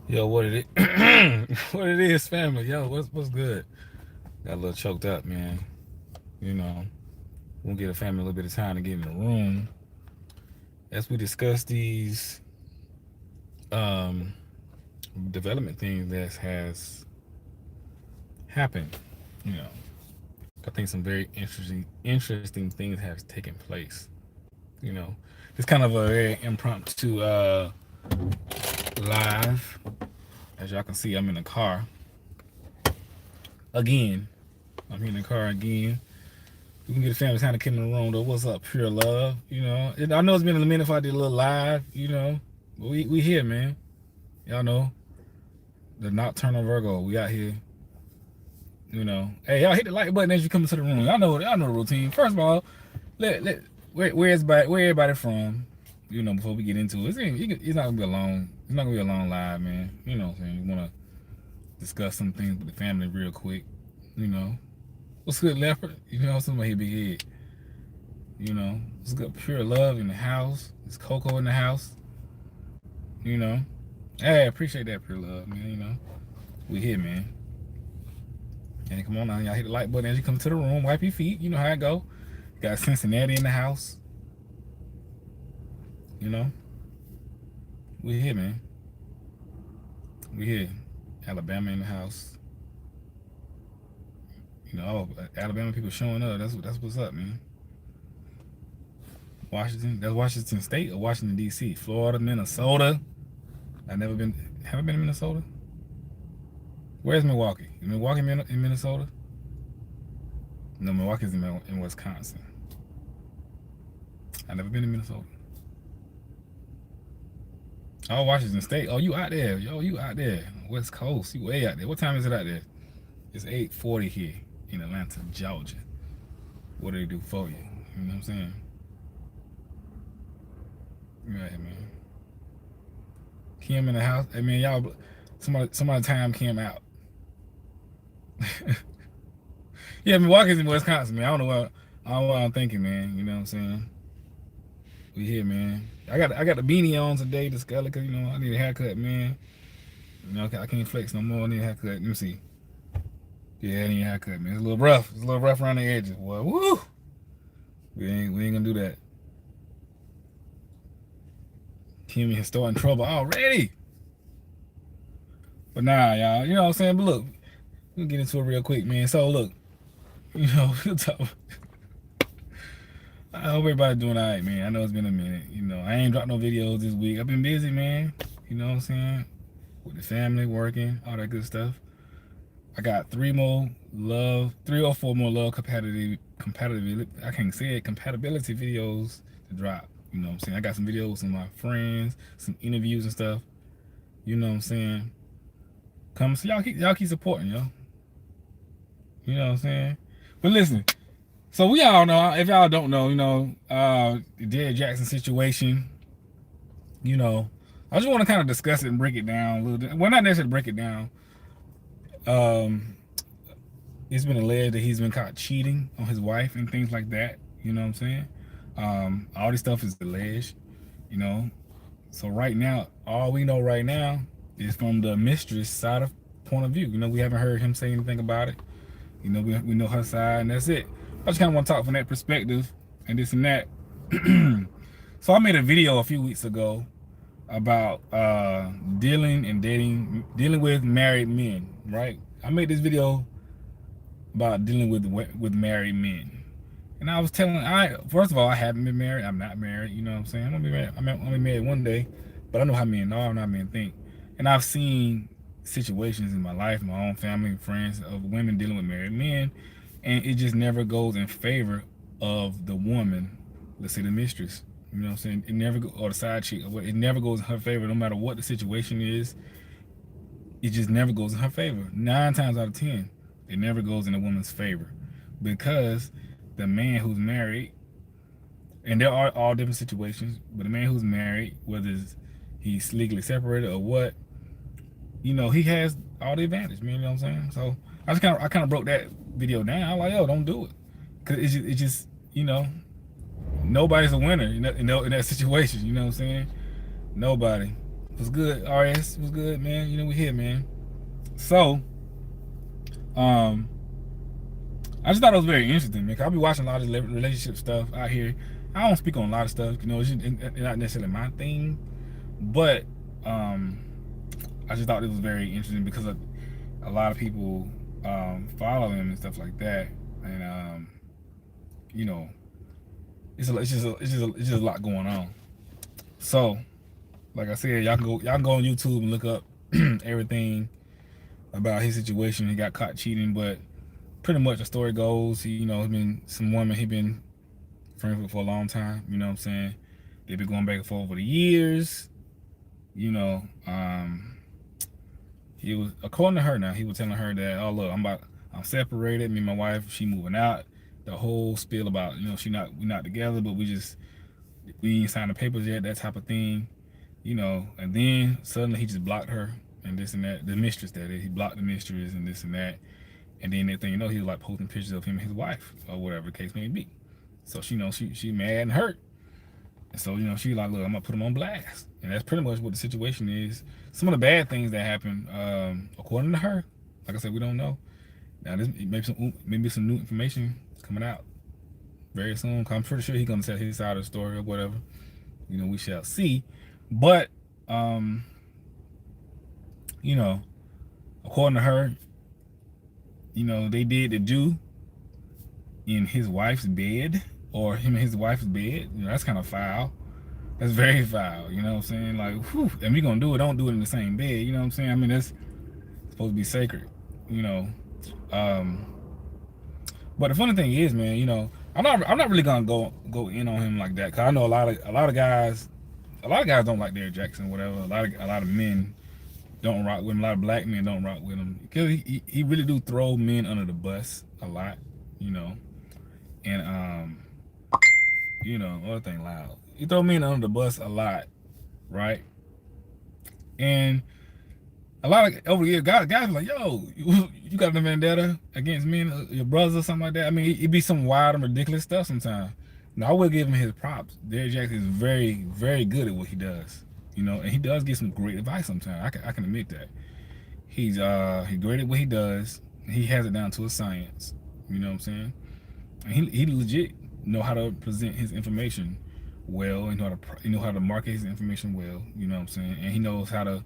Yo, what it is? What it is, family? Yo, what's good? Got a little choked up, man. You know, we'll get a family a little bit of time to get in the room as we discuss these um development things that has happened. You know, I think some very interesting things have taken place. You know, it's kind of a very impromptu live. As y'all can see, I'm in the car again. I'm in the car again. We can get the family kind of come in the room though. What's up, pure love? I know it's been a minute if I did a little live. But we here, man. Y'all know the nocturnal Virgo. We out here. Hey, y'all hit the like button as you come into the room. Y'all know the routine. First of all, where everybody from? Before we get into it, it's not gonna be a long. It's not gonna be a long live, man. You know what I'm saying? We wanna discuss some things with the family real quick. You know, what's good, Leopard? Somebody here, big head. It's good pure love in the house. It's Coco in the house. You know. Hey, I appreciate that pure love, man. We here, man. And come on now, y'all hit the like button as you come to the room. Wipe your feet. You know how it go. Got Cincinnati in the house. We here, man. We here. Alabama in the house. Alabama people showing up. That's what's up, man. Washington. That's Washington State or Washington D.C. Florida, Minnesota. Haven't been to Minnesota. Where's Milwaukee? Is Milwaukee in Minnesota? No, Milwaukee's in Wisconsin. I've never been to Minnesota. Oh, Washington State. Oh, you out there. Yo, you out there. West Coast. You way out there. What time is it out there? It's 8:40 here in Atlanta, Georgia. What do they do for you? You know what I'm saying? Right, man. Kim in the house. Hey, man, y'all, somebody time Kim out. Yeah, Milwaukee's in Wisconsin, man. I don't know what I'm thinking, man. You know what I'm saying? We here, man. I got the beanie on today, the Scully, cause I need a haircut, man. I can't flex no more. I need a haircut. Let me see. Yeah, I need a haircut, man. It's a little rough. It's a little rough around the edges. Boy, woo! We ain't gonna do that. Kimmy is starting trouble already. But nah, y'all. You know what I'm saying? But look, we'll get into it real quick, man. So look, I hope everybody's doing all right, man. I know it's been a minute. I ain't dropped no videos this week. I've been busy, man. You know what I'm saying? With the family, working, all that good stuff. I got three or four more love compatibility. I can't say it. Compatibility videos to drop. You know what I'm saying? I got some videos with some of my friends, some interviews and stuff. You know what I'm saying? Come so y'all keep supporting, yo. You know what I'm saying? But listen. So we all know, if y'all don't know, the Derrick Jaxn situation, I just want to kind of discuss it and break it down a little bit. Well, not necessarily break it down. It's been alleged that he's been caught cheating on his wife and things like that. You know what I'm saying? All this stuff is alleged, So right now, all we know right now is from the mistress side of point of view. We haven't heard him say anything about it. We know her side, and that's it. I just kind of want to talk from that perspective and this and that. So I made a video a few weeks ago about dealing with married men, right? I made this video about dealing with married men. And I was telling, first of all, I haven't been married. I'm not married, you know what I'm saying? I'm gonna be married. I'm gonna be married one day, but I know how men are and how men think. And I've seen situations in my life, my own family and friends, of women dealing with married men, and it just never goes in favor of the woman, let's say the mistress. You know what I'm saying? It never or the side chick, it never goes in her favor, no matter what the situation is. It just never goes in her favor. 9 times out of 10, it never goes in a woman's favor, because the man who's married, and there are all different situations, but the man who's married, whether he's legally separated or what, he has all the advantage, man. You know what I'm saying? So I kind of broke that video down. I'm like, yo, don't do it, because it's just nobody's a winner in that situation. You know what I'm saying? Nobody. Was good, RS. Was good, man. You know we here, man. So, um, I just thought it was very interesting, man. 'Cause I be watching a lot of relationship stuff out here. I don't speak on a lot of stuff, you know. It's not necessarily my thing, but um, I just thought it was very interesting because of a lot of people follow him and stuff like that, and you know, it's just a lot going on. So, like I said, y'all can go on YouTube and look up everything about his situation. He got caught cheating, but pretty much the story goes, he, been some woman he been friends with for a long time. You know what I'm saying? They've been going back and forth over the years. You know, he was, according to her now, he was telling her that, oh look, I'm separated. Me and my wife, she moving out. The whole spiel about, we not together, but we ain't signed the papers yet, that type of thing. And then suddenly he just blocked her and this and that. The mistress, that is, he blocked the mistress and this and that. And then that thing, he was like posting pictures of him and his wife or whatever the case may be. So she mad and hurt. And so, she like, look, I'm gonna put him on blast. And that's pretty much what the situation is. Some of the bad things that happened, according to her, like I said, we don't know. Now this maybe some new information coming out very soon. 'Cause I'm pretty sure he's gonna tell his side of the story or whatever. We shall see. But according to her, they did the do in his wife's bed, or him and his wife's bed. That's kind of foul. That's very foul. You know what I'm saying? Like, whew, and we gonna do it, don't do it in the same bed. You know what I'm saying? I mean, that's supposed to be sacred. But the funny thing is, man, I'm not really gonna go in on him like that, cause I know a lot of guys don't like Derrick Jaxn, whatever. A lot of men don't rock with him. A lot of black men don't rock with him because he really do throw men under the bus a lot, and other thing loud. He throw men under the bus a lot, right? And a lot of over the years, guys be like, yo, you got a vendetta against men, your brothers or something like that. I mean, it be some wild and ridiculous stuff sometimes. Now I will give him his props. Derrick Jaxn is very, very good at what he does. And he does get some great advice sometimes. I can admit that. He's great at what he does. He has it down to a science. You know what I'm saying? And he legit know how to present his information well, and know how to market his information well. You know what I'm saying? And he knows how to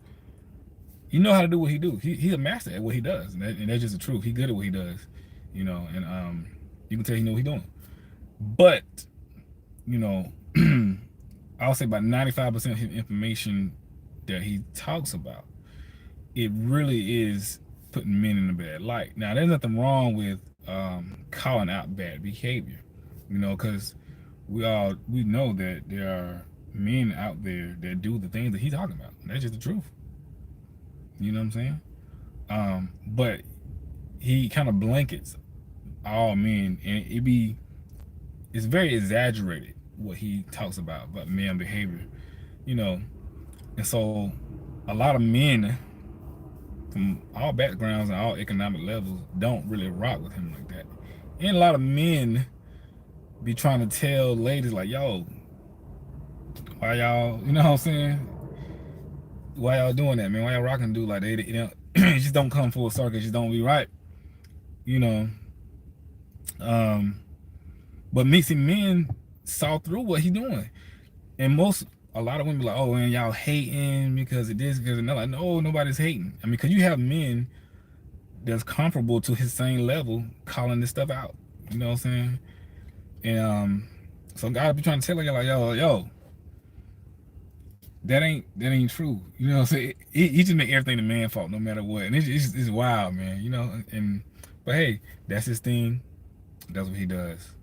do what he do. He's a master at what he does, and that's just the truth. He's good at what he does. And you can tell he know what he's doing. But I'll say about 95% of his information that he talks about, it really is putting men in a bad light. Now, there's nothing wrong with calling out bad behavior, because we know that there are men out there that do the things that he's talking about. That's just the truth. You know what I'm saying? But he kind of blankets all men, and it's very exaggerated what he talks about male behavior, and so a lot of men from all backgrounds and all economic levels don't really rock with him like that. And a lot of men be trying to tell ladies like, yo, why y'all, you know what I'm saying? Why y'all doing that, man? Why y'all rocking dude like that? It just don't come full circle. It just don't be right, But mixing men saw through what he doing, and a lot of women be like, oh, and y'all hating because of this, because they're like, no, nobody's hating. I mean, because you have men that's comparable to his same level calling this stuff out. You know what I'm saying? And so God be trying to tell you like, yo, that ain't true. You know what I'm saying? He just make everything the man fault no matter what, and it's wild, man. But hey, that's his thing. That's what he does.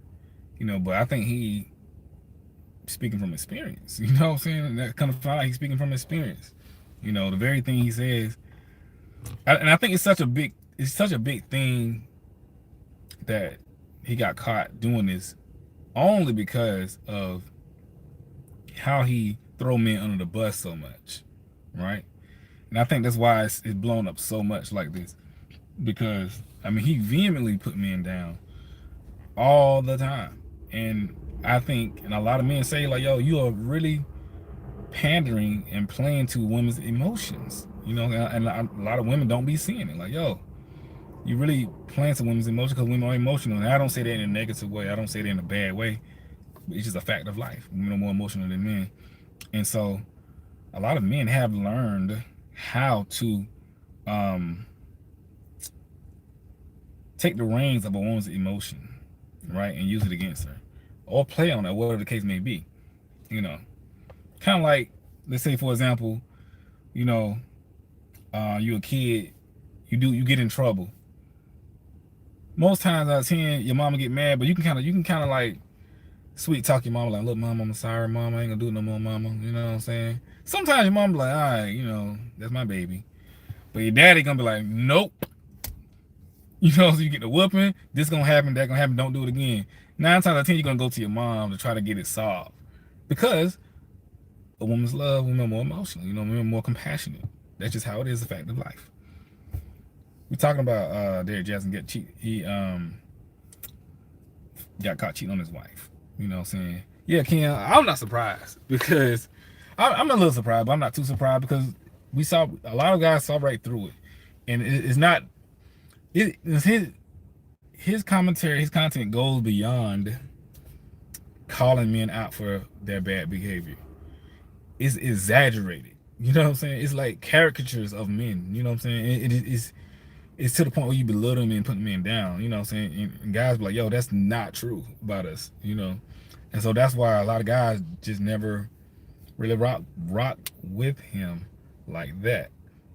But I think he speaking from experience. You know what I'm saying? And that kind of felt like he's speaking from experience. The very thing he says, and I think it's such a big thing that he got caught doing this, only because of how he throw men under the bus so much, right? And I think that's why it's blown up so much like this, because I mean he vehemently put men down all the time. And I think, and a lot of men say like, yo, you are really pandering and playing to women's emotions. You know, and a lot of women don't be seeing it. Like, yo, you really playing to women's emotions because women are emotional. And I don't say that in a negative way. I don't say that in a bad way. It's just a fact of life. Women are more emotional than men. And so a lot of men have learned how to take the reins of a woman's emotion, right, and use it against her, or play on it, whatever the case may be. You know, kind of like, let's say for example, you know, you're a kid, you get in trouble. Most times out of 10, your mama get mad, but you can kind of like sweet talk your mama, like, look, mama, I'm sorry, mama, I ain't gonna do it no more, mama. You know what I'm saying? Sometimes your mama be like, all right, you know, that's my baby. But your daddy gonna be like, nope. You know, so you get the whooping, this gonna happen, that gonna happen, don't do it again. 9 times out of 10, you're gonna go to your mom to try to get it solved. Because a woman's love, women are more emotional, you know, women are more compassionate. That's just how it is, a fact of life. We're talking about Derrick Jaxn get cheat. He got caught cheating on his wife. You know what I'm saying? Yeah, Ken, I'm not surprised because I'm a little surprised, but I'm not too surprised because we saw a lot of guys saw right through it. And it's not, it's his commentary, his content goes beyond calling men out for their bad behavior. It's exaggerated. You know what I'm saying? It's like caricatures of men. You know what I'm saying? It's to the point where you belittle men and putting men down. You know what I'm saying? And guys be like, yo, that's not true about us. You know? And so that's why a lot of guys just never really rock with him like that,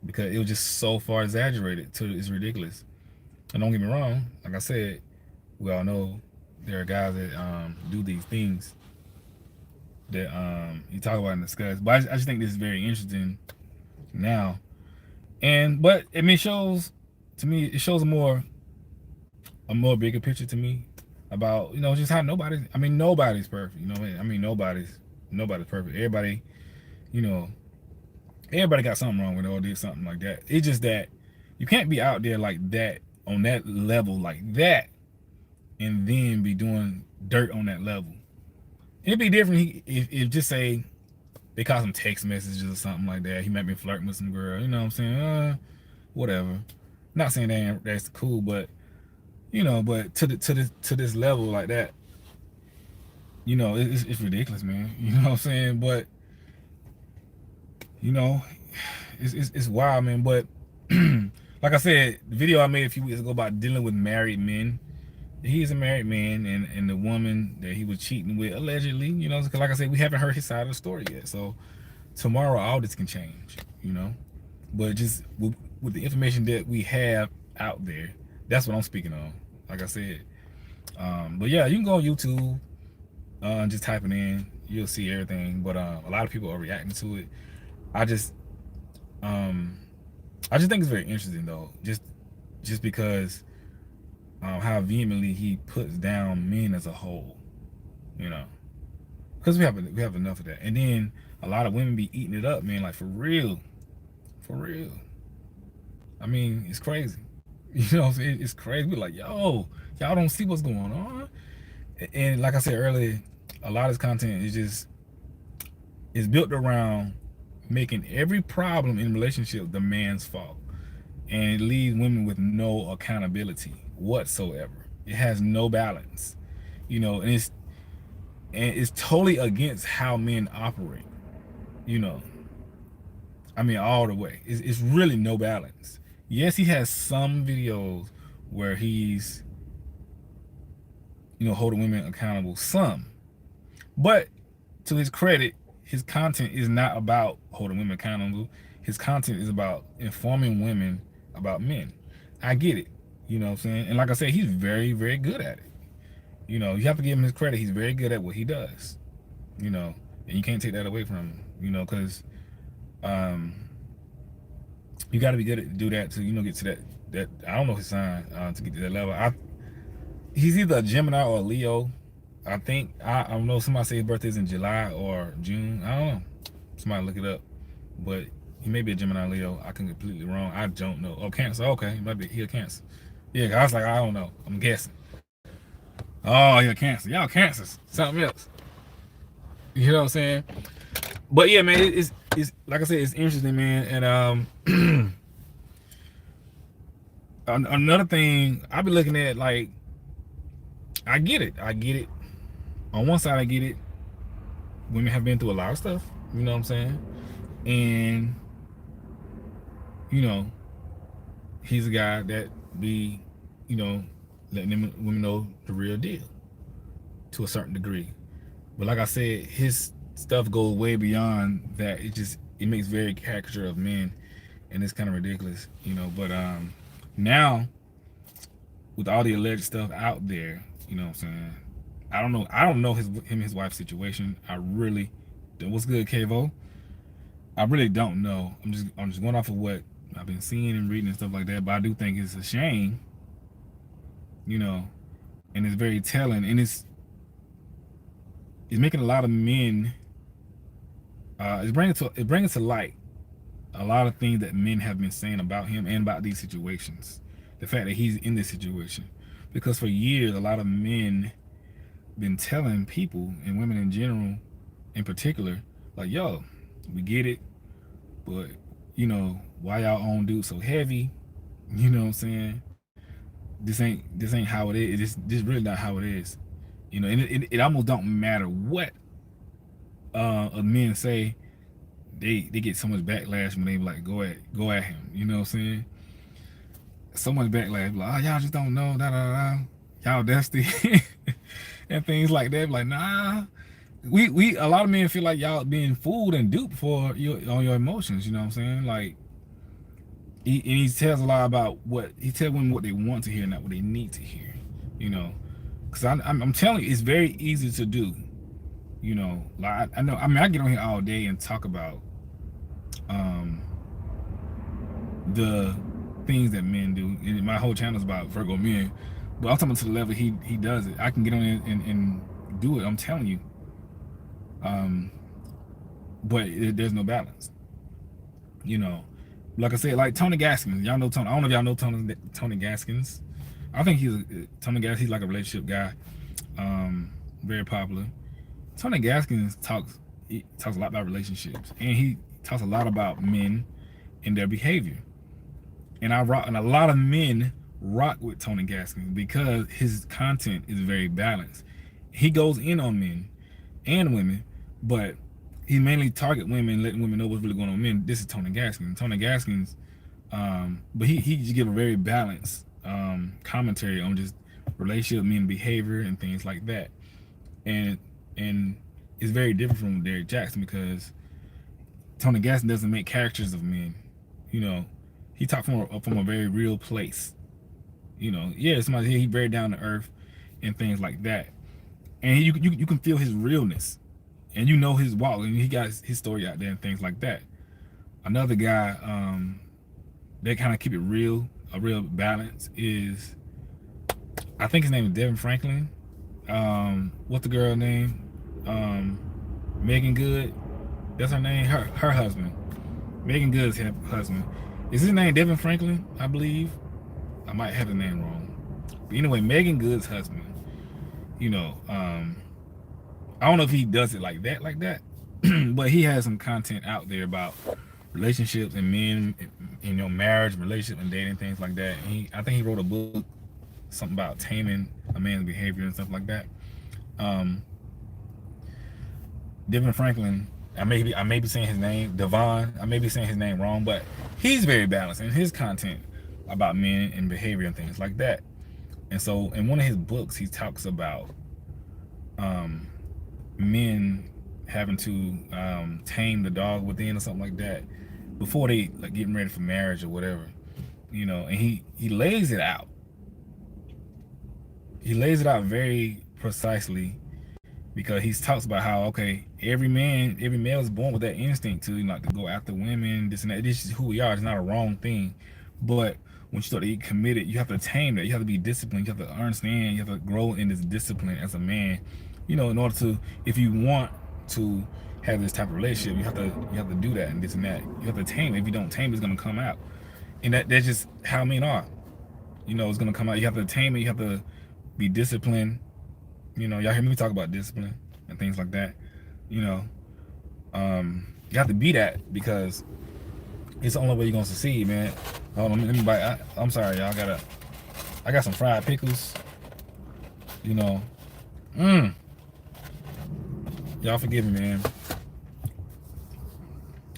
because it was just so far exaggerated to it's ridiculous. And don't get me wrong, like I said, we all know there are guys that do these things that you talk about and discuss. But I just think this is very interesting now. But I mean, shows to me, it shows a more bigger picture to me about, you know, just how nobody's perfect. You know what I mean? Nobody's perfect. Everybody, you know, everybody got something wrong with it or did something like that. It's just that you can't be out there like that, on that level like that, and then be doing dirt on that level. It'd be different if just say they caught some text messages or something like that. He might be flirting with some girl. You know what I'm saying? Whatever. Not saying that's cool, but you know, but to this level like that, you know, it's ridiculous, man. You know what I'm saying? But you know, it's wild, man. But like I said, the video I made a few weeks ago about dealing with married men. He's a married man, and the woman that he was cheating with, allegedly, you know, because like I said, we haven't heard his side of the story yet. So tomorrow, all this can change, you know. But just with the information that we have out there, that's what I'm speaking on. Like I said, but yeah, you can go on YouTube, just type it in, you'll see everything. But a lot of people are reacting to it. I just think it's very interesting though, just because. How vehemently he puts down men as a whole, you know, because we have enough of that. And then a lot of women be eating it up, man, like for real. I mean, it's crazy. You know what I'm saying? It's crazy. We're like, yo, y'all don't see what's going on. And like I said earlier, a lot of this content is built around making every problem in a relationship the man's fault, and it leaves women with no accountability whatsoever. It has no balance, you know, and it's totally against how men operate, you know. I mean, all the way. It's really no balance. Yes, he has some videos where he's, you know, holding women accountable, some, but to his credit, his content is not about holding women accountable. His content is about informing women about men. I get it. You know what I'm saying? And like I said, he's very, very good at it. You know, you have to give him his credit. He's very good at what he does. You know, and you can't take that away from him, you know, because you got to be good at do that to, you know, get to that I don't know his sign to get to that level. He's either a Gemini or a Leo. I think, I don't know, somebody say his birthday's in July or June. I don't know. Somebody look it up. But he may be a Gemini, Leo. I can be completely wrong. I don't know. Oh, Cancer. Okay, he might be. He a Cancer. Yeah, I was like, I don't know. I'm guessing. Oh, he a Cancer. Y'all Cancers. Something else. You know what I'm saying? But yeah, man, it's like I said, it's interesting, man. And another thing I've been looking at, like, I get it. I get it. On one side, I get it. Women have been through a lot of stuff. You know what I'm saying? And you know, he's a guy that be, you know, letting them women know the real deal to a certain degree. But like I said, his stuff goes way beyond that. It makes very caricature of men, and it's kind of ridiculous, you know. But now with all the alleged stuff out there, you know what I'm saying? I don't know him and his wife's situation. I really what's good, Kevo? I really don't know. I'm just going off of what I've been seeing and reading and stuff like that. But I do think it's a shame, you know, and it's very telling, and it's making a lot of men. It's bringing to light a lot of things that men have been saying about him and about these situations. The fact that he's in this situation, because for years a lot of men been telling people, and women in general, in particular, like, yo, we get it, but you know, why y'all own dude so heavy? You know what I'm saying? This ain't how it is. This really not how it is. You know, and it almost don't matter what men say. They get so much backlash when they like go at him. You know what I'm saying? So much backlash. Like, oh, y'all just don't know. Da da da. Y'all dusty and things like that. Like, nah. We a lot of men feel like y'all being fooled and duped for your emotions. You know what I'm saying? Like, he tells a lot about he tells women what they want to hear, not what they need to hear. You know, because I'm telling you, it's very easy to do. You know, like I know. I mean, I get on here all day and talk about the things that men do. And my whole channel is about Virgo men, but I'm talking to the level he does it. I can get on it and do it. I'm telling you. But there's no balance. You know, like I said, like Tony Gaskins. Y'all know Tony. I don't know if y'all know Tony Gaskins. I think Tony Gaskins. He's like a relationship guy. Very popular. Tony Gaskins talks a lot about relationships, and he talks a lot about men and their behavior. And a lot of men rock with Tony Gaskins because his content is very balanced. He goes in on men and women, but he mainly target women, letting women know what's really going on with men. This is Tony Gaskins. Tony Gaskins, but he just give a very balanced commentary on just relationship, men behavior, and things like that. And it's very different from Derrick Jaxn, because Tony Gaskins doesn't make caricatures of men. You know, he talks from a very real place. You know, yeah, somebody here, he very down to earth and things like that. And you can feel his realness, and you know his walk, and he got his story out there and things like that. Another guy that kind of keep it real, a real balance, is, I think his name is Devin Franklin. What's the girl name? Megan Good. That's her name. Her husband. Megan Good's husband. Is his name Devin Franklin? I believe. I might have the name wrong. But anyway, Megan Good's husband. You know, I don't know if he does it like that, but he has some content out there about relationships and men, and, you know, marriage, relationship, and dating, things like that. And I think he wrote a book, something about taming a man's behavior and stuff like that. Devin Franklin, I may be saying his name, Devon, I may be saying his name wrong, but he's very balanced in his content about men and behavior and things like that. And so in one of his books, he talks about men having to tame the dog within or something like that before they like getting ready for marriage or whatever, you know. And he lays it out. He lays it out very precisely, because he talks about how, okay, every male is born with that instinct to, you know, to go after women, this and that. This is who we are. It's not a wrong thing, but when you start to get committed, you have to tame that. You have to be disciplined. You have to understand. You have to grow in this discipline as a man. You know, in order to, if you want to have this type of relationship, you have to do that and this and that. You have to tame it. If you don't tame it, it's gonna come out. And that's just how men are. You know, it's gonna come out. You have to tame it. You have to be disciplined. You know, y'all hear me talk about discipline and things like that. You know, You have to be that because it's the only way you're gonna succeed, man. Hold on, let me bite. I'm sorry, y'all. I got some fried pickles. You know, mmm. Y'all forgive me, man.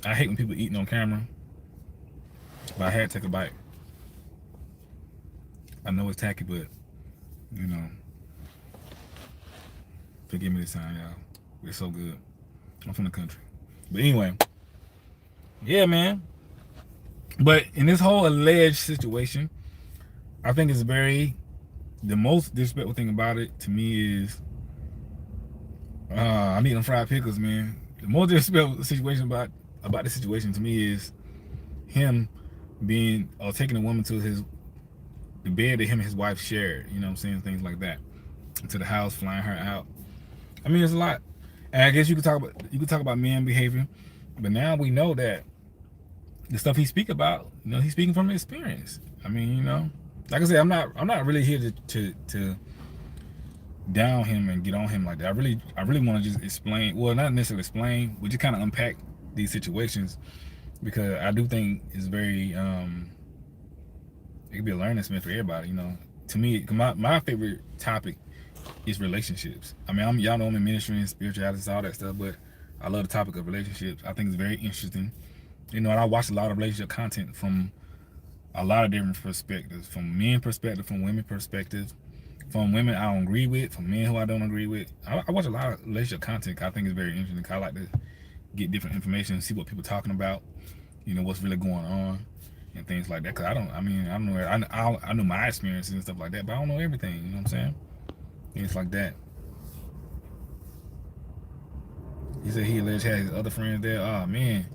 I hate when people eating on camera, but I had to take a bite. I know it's tacky, but you know, forgive me this time, y'all. It's so good. I'm from the country, but anyway, yeah, man. But in this whole alleged situation, I think it's the most disrespectful thing about it to me is I'm eating fried pickles, man. The most disrespectful situation about the situation to me is him being or taking a woman to the bed that him and his wife shared. You know what I'm saying? Things like that. To the house, flying her out. I mean, there's a lot. And I guess you could talk about men behavior, but now we know that the stuff he speak about, he's speaking from experience. I mean, like I said, I'm not really here to down him and get on him like that. I really want to just explain, well, not necessarily explain, but just kind of unpack these situations because I do think it's very it could be a learning experience for everybody. To me, my favorite topic is relationships. I mean, y'all know I'm in ministry and spirituality, all that stuff, but I love the topic of relationships. I think it's very interesting. And I watch a lot of relationship content from a lot of different perspectives, from men perspective, from women perspective, from women I don't agree with, from men who I don't agree with. I watch a lot of relationship content. I think it's very interesting. I like to get different information, see what people are talking about, what's really going on and things like that. Cause I don't know. I know my experiences and stuff like that, but I don't know everything. You know what I'm saying? It's like that. He said he alleged had his other friends there. Oh man,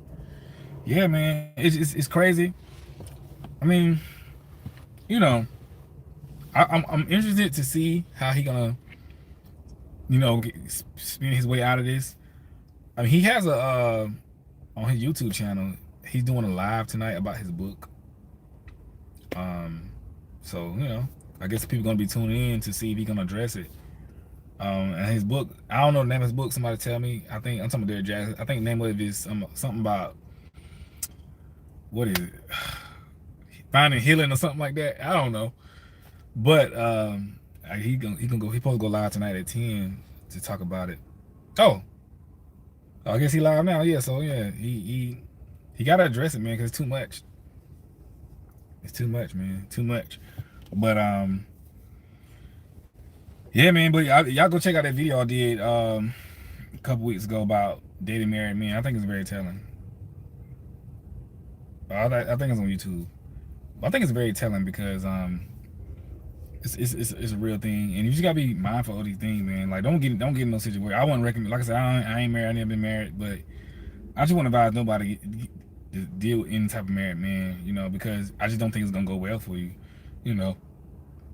yeah, man, it's crazy. I mean, I'm interested to see how he gonna, spin his way out of this. I mean, he has on his YouTube channel, he's doing a live tonight about his book. So I guess people gonna be tuning in to see if he's gonna address it. And his book, I don't know the name of his book. Somebody tell me. I think I'm talking about Derrick Jaxn. I think the name of it is something about what is it? Finding healing or something like that. I don't know. But he supposed to go live tonight at 10 to talk about it. Oh, I guess he live now. Yeah. So yeah, he gotta address it, man, because it's too much. It's too much, man. Too much. But yeah, man. But y'all go check out that video I did a couple weeks ago about dating married men. I think it's very telling. I think it's on YouTube. I think it's very telling because it's a real thing, and you just gotta be mindful of these things, man. Like don't get in no situation. I wouldn't recommend. Like I said, I ain't married. I never been married, but I just want to advise nobody to deal with any type of married man, because I just don't think it's gonna go well for you,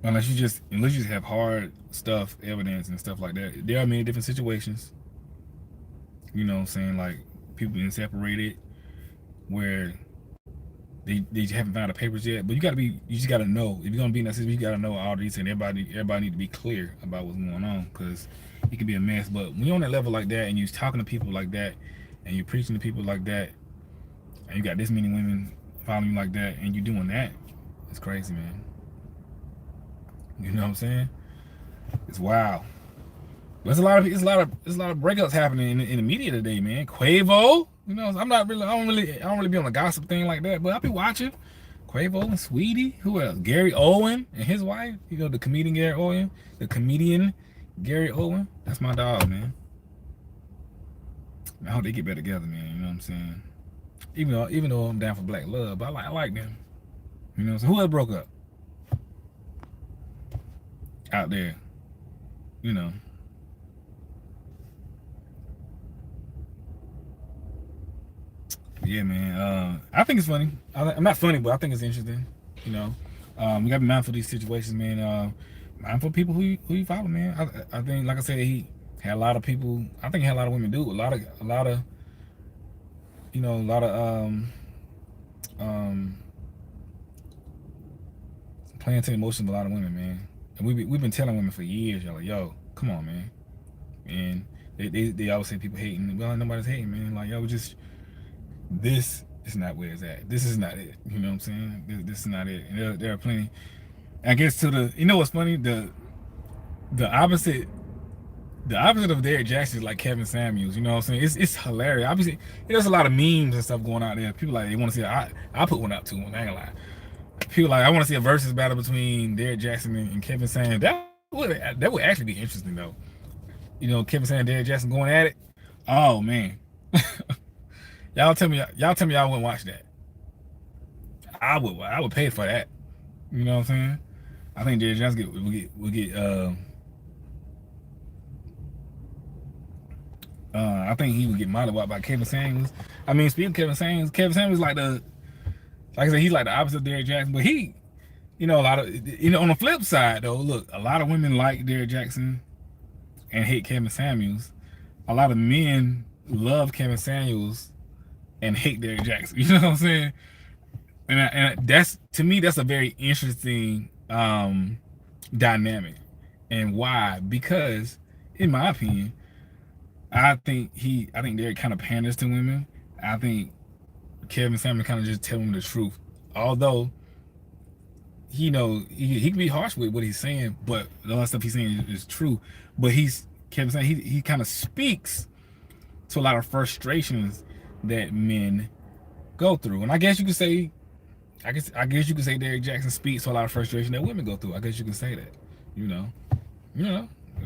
unless you just have hard stuff, evidence and stuff like that. There are many different situations, what I'm saying, like people being separated where they haven't found the papers yet, but you just gotta know if you're gonna be in that situation. You gotta know all these, and everybody need to be clear about what's going on because it can be a mess. But when you're on that level like that, and you're talking to people like that, and you're preaching to people like that, and you got this many women following you like that, and you're doing that, it's crazy, man. You know what I'm saying? It's wild. There's a lot of breakups happening in the media today, man. Quavo, I don't really be on the gossip thing like that, but I'll be watching Quavo and Sweetie. Who else? Gary Owen and his wife. The comedian Gary Owen. That's my dog, man. I hope they get back together, man. You know what I'm saying? Even though I'm down for black love, but I like them. So who else broke up out there? Yeah, man. I think it's funny. I'm not funny, but I think it's interesting. We gotta be mindful of these situations, man. Mindful of people who you follow, man. I think, like I said, he had a lot of people. I think he had a lot of women do a lot of playing to the emotions of a lot of women, man. And we've been telling women for years, y'all, like, yo, come on, man. And They always say people hating. Well, nobody's hating, man. Like, yo, just this is not where it's at. This is not it. You know what I'm saying? This is not it. And there are plenty. I guess to the, you know what's funny? The opposite the opposite of Derrick Jaxn is like Kevin Samuels. You know what I'm saying? It's hilarious. Obviously, there's a lot of memes and stuff going out there. People like they want to see. I put one up too. I ain't gonna lie. People like I want to see a versus battle between Derrick Jaxn and Kevin Samuels. That would actually be interesting though. You know, Kevin Samuels and Derrick Jaxn going at it. Oh man, y'all tell me y'all wouldn't watch that. I would pay for that. You know what I'm saying? I think Derrick Jaxn will get I think he would get mollywopped by Kevin Samuels. I mean, speaking of Kevin Samuels like I said, he's like the opposite of Derrick Jaxn, but he, you know, on the flip side though, look, a lot of women like Derrick Jaxn and hate Kevin Samuels. A lot of men love Kevin Samuels and hate Derrick Jaxn. You know what I'm saying? And that's, to me, that's a very interesting dynamic. And why? Because, in my opinion, I think Derrick kind of panders to women. I think Kevin Samuels kind of just tell them the truth. Although, he can be harsh with what he's saying, but a lot of stuff he's saying is true. But Kevin Samuels, he kind of speaks to a lot of frustrations that men go through. And I guess you could say, Derrick Jaxn speaks to a lot of frustration that women go through. I guess you can say that. You know.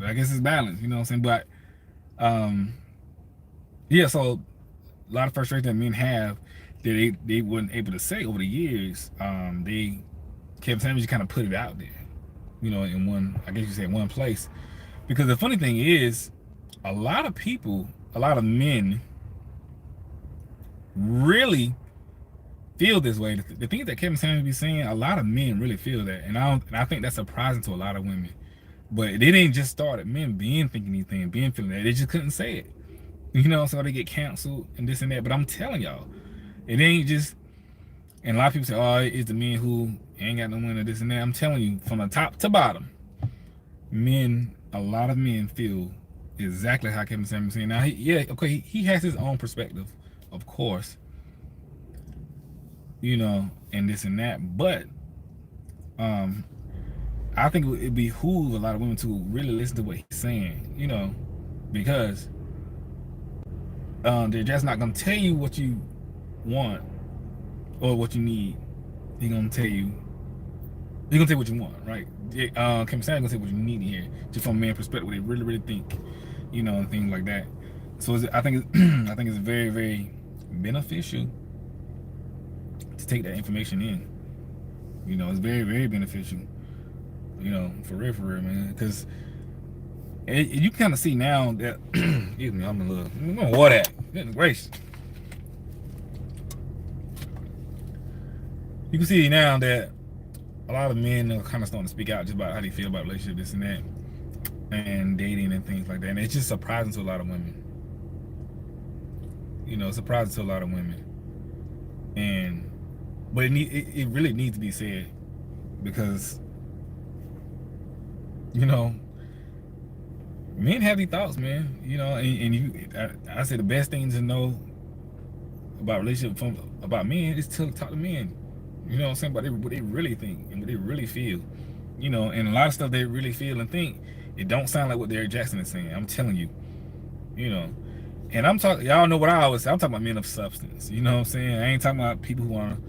I guess it's balance. You know what I'm saying? But yeah, so a lot of frustration that men have that they weren't able to say over the years. Kevin Samuels just kind of put it out there, you know, in one, I guess you say one place. Because the funny thing is, a lot of men really feel this way. The things that Kevin Samuels be saying, a lot of men really feel that, and I think that's surprising to a lot of women. But it didn't just start at men being thinking these things, being feeling that. They just couldn't say it, you know, so they get canceled and this and that. But I'm telling y'all, it ain't just. And a lot of people say, oh, it's the men who ain't got no money, this and that. I'm telling you, from the top to bottom, a lot of men feel exactly how Kevin Samuels saying. Now, he has his own perspective, of course, you know, and this and that. But I think it behoove a lot of women to really listen to what he's saying, you know, because they're just not going to tell you what you want or what you need. He's going to tell you what you want, right? Kevin Samuels going to tell you what you need here, just from a man's perspective, what they really, really think, you know, and things like that. So I think it's very, very beneficial to take that information in. You know, it's very, very beneficial. You know, for real, man. Because you kind of see now that, excuse me, I'm gonna water that. Goodness gracious. You can see now that a lot of men are kind of starting to speak out just about how they feel about relationships, this and that, and dating and things like that. And it's just surprising to a lot of women. You know, surprising to a lot of women. But it really needs to be said, because, you know, men have these thoughts, man. You know, I say the best thing to know about relationship about men is to talk to men. You know what I'm saying? About what they really think and what they really feel. You know, and a lot of stuff they really feel and think, it don't sound like what Derrick Jaxn is saying. I'm telling you. You know. And I'm talking, y'all know what I always say. I'm talking about men of substance. You know what I'm saying? I ain't talking about people who want to,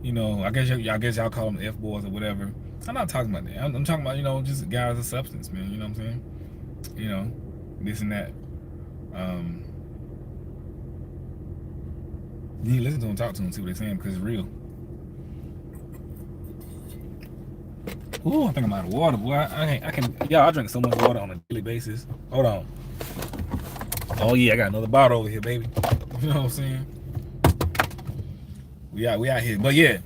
you know, I guess y'all call them F-boys or whatever. I'm not talking about that. I'm talking about, you know, just guys of substance, man. You know what I'm saying? You know, this and that. You need to listen to them, talk to them, see what they're saying, because it's real. Ooh, I think I'm out of water, boy. I drink so much water on a daily basis. Hold on. Oh yeah, I got another bottle over here, baby. You know what I'm saying? We out here. But yeah,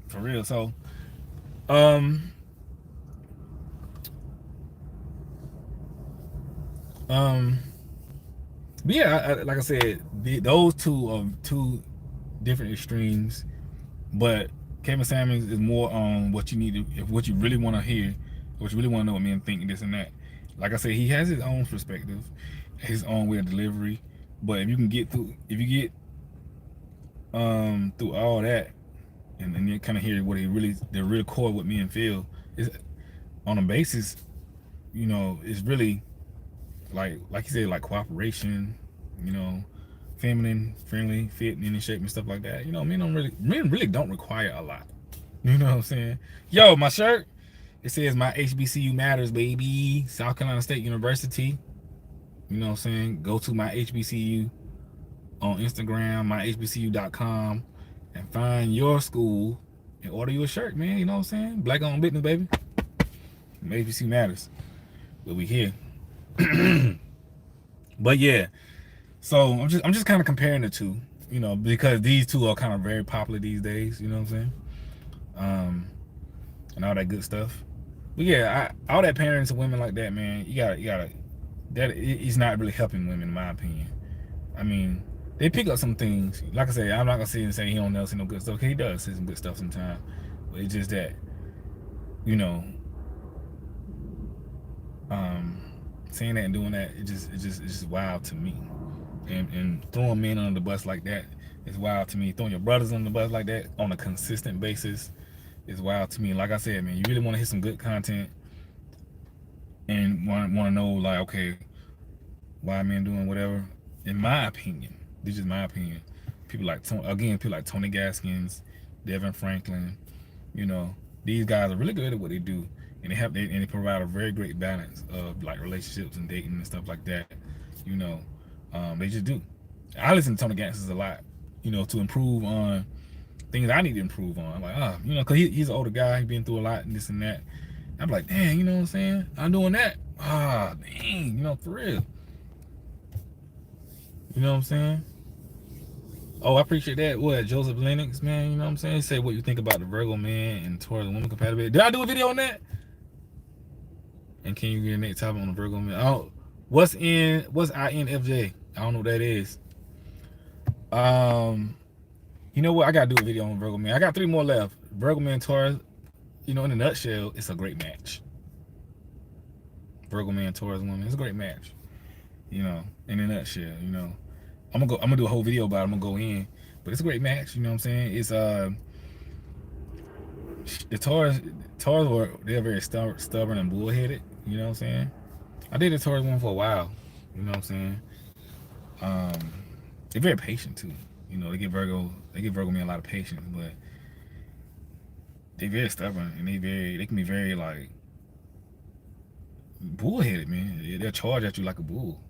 for real. So, but yeah, like I said, those two are two different extremes. But Kevin Samuels is more on what you need to, if what you really want to hear, what you really want to know what men think, this and that. Like I said, he has his own perspective. his own way of delivery. But if you can get through, if you get through all that, and you kind of hear what he really, the real core of what men feel is on a basis, it's really like you said, like cooperation, you know, feminine, friendly, fit, in shape and stuff like that. Men really don't require a lot. You know what I'm saying? Yo, my shirt, it says my HBCU matters, baby. South Carolina State University. You know what I'm saying? Go to my HBCU on Instagram, myhbcu.com, and find your school and order you a shirt, man. You know what I'm saying? Black owned business, baby. HBCU matters. But we here. But yeah, so I'm just kind of comparing the two, because these two are kind of very popular these days. You know what I'm saying? And all that good stuff. But yeah, all that parents of women like that, man, you gotta. That it's not really helping women, in my opinion. I mean, they pick up some things. Like I said, I'm not gonna sit and say he don't know see no good stuff. Cause he does say some good stuff sometimes. But it's just that, you know, saying that and doing that, it's just wild to me. And throwing men under the bus like that is wild to me. Throwing your brothers under the bus like that on a consistent basis is wild to me. Like I said, man, you really want to hit some good content and want to know, like, okay, why men doing whatever. In my opinion, this is my opinion. People like Tony Gaskins, Devin Franklin, these guys are really good at what they do, and they provide a very great balance of like relationships and dating and stuff like that. They just do. I listen to Tony Gaskins a lot, to improve on things I need to improve on. Like, because he's an older guy, he's been through a lot and this and that. I'm like, dang, you know what I'm saying? I'm doing that. Dang, for real. You know what I'm saying? Oh, I appreciate that. What, Joseph Lennox, man? You know what I'm saying? Say what you think about the Virgo man and Taurus woman compatibility. Did I do a video on that? And can you get a next topic on the Virgo man? Oh, what's INFJ? I don't know what that is. You know what? I gotta do a video on Virgo man. I got 3 more left. Virgo man, Taurus. In a nutshell, it's a great match. Virgo man, Taurus woman. It's a great match. In a nutshell, I'm gonna do a whole video about it. I'm gonna go in, but it's a great match. You know what I'm saying? It's the Taurus they're very stubborn and bullheaded. You know what I'm saying? I did the Taurus one for a while. You know what I'm saying? They're very patient too. They give Virgo me a lot of patience, but they're very stubborn and they can be very like bullheaded, man. They'll charge at you like a bull.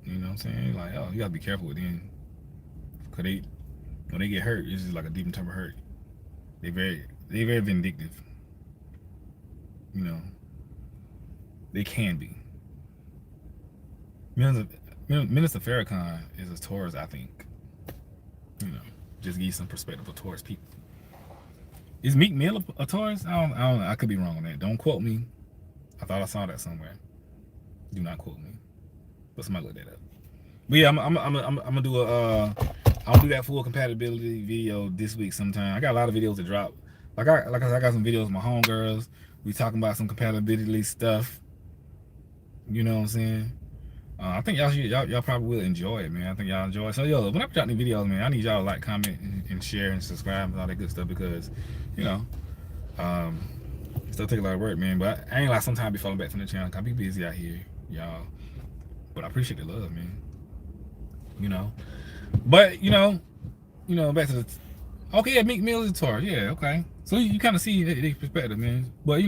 You know what I'm saying? Like, oh, you gotta be careful with them. Cause when they get hurt, it's just like a deep type of hurt. They very vindictive. They can be. Minister Farrakhan is a Taurus, I think. Just give you some perspective of Taurus people. Is Meek Mill a Taurus? I don't. I could be wrong on that. Don't quote me. I thought I saw that somewhere. Do not quote me. But somebody look that up. But yeah, I'm gonna do I'll do that full compatibility video this week sometime. I got a lot of videos to drop. I got some videos with my homegirls. We talking about some compatibility stuff. You know what I'm saying? I think y'all probably will enjoy it, man. I think y'all enjoy it. So yo, when I drop these videos, man, I need y'all to like, comment, and share and subscribe and all that good stuff because, still take a lot of work, man. But I ain't like sometimes be falling back from the channel. I be busy out here, y'all. But I appreciate the love, man. But back to the okay, yeah, Meek Mill is a Taurus, yeah, okay. So you kind of see their perspective, man. But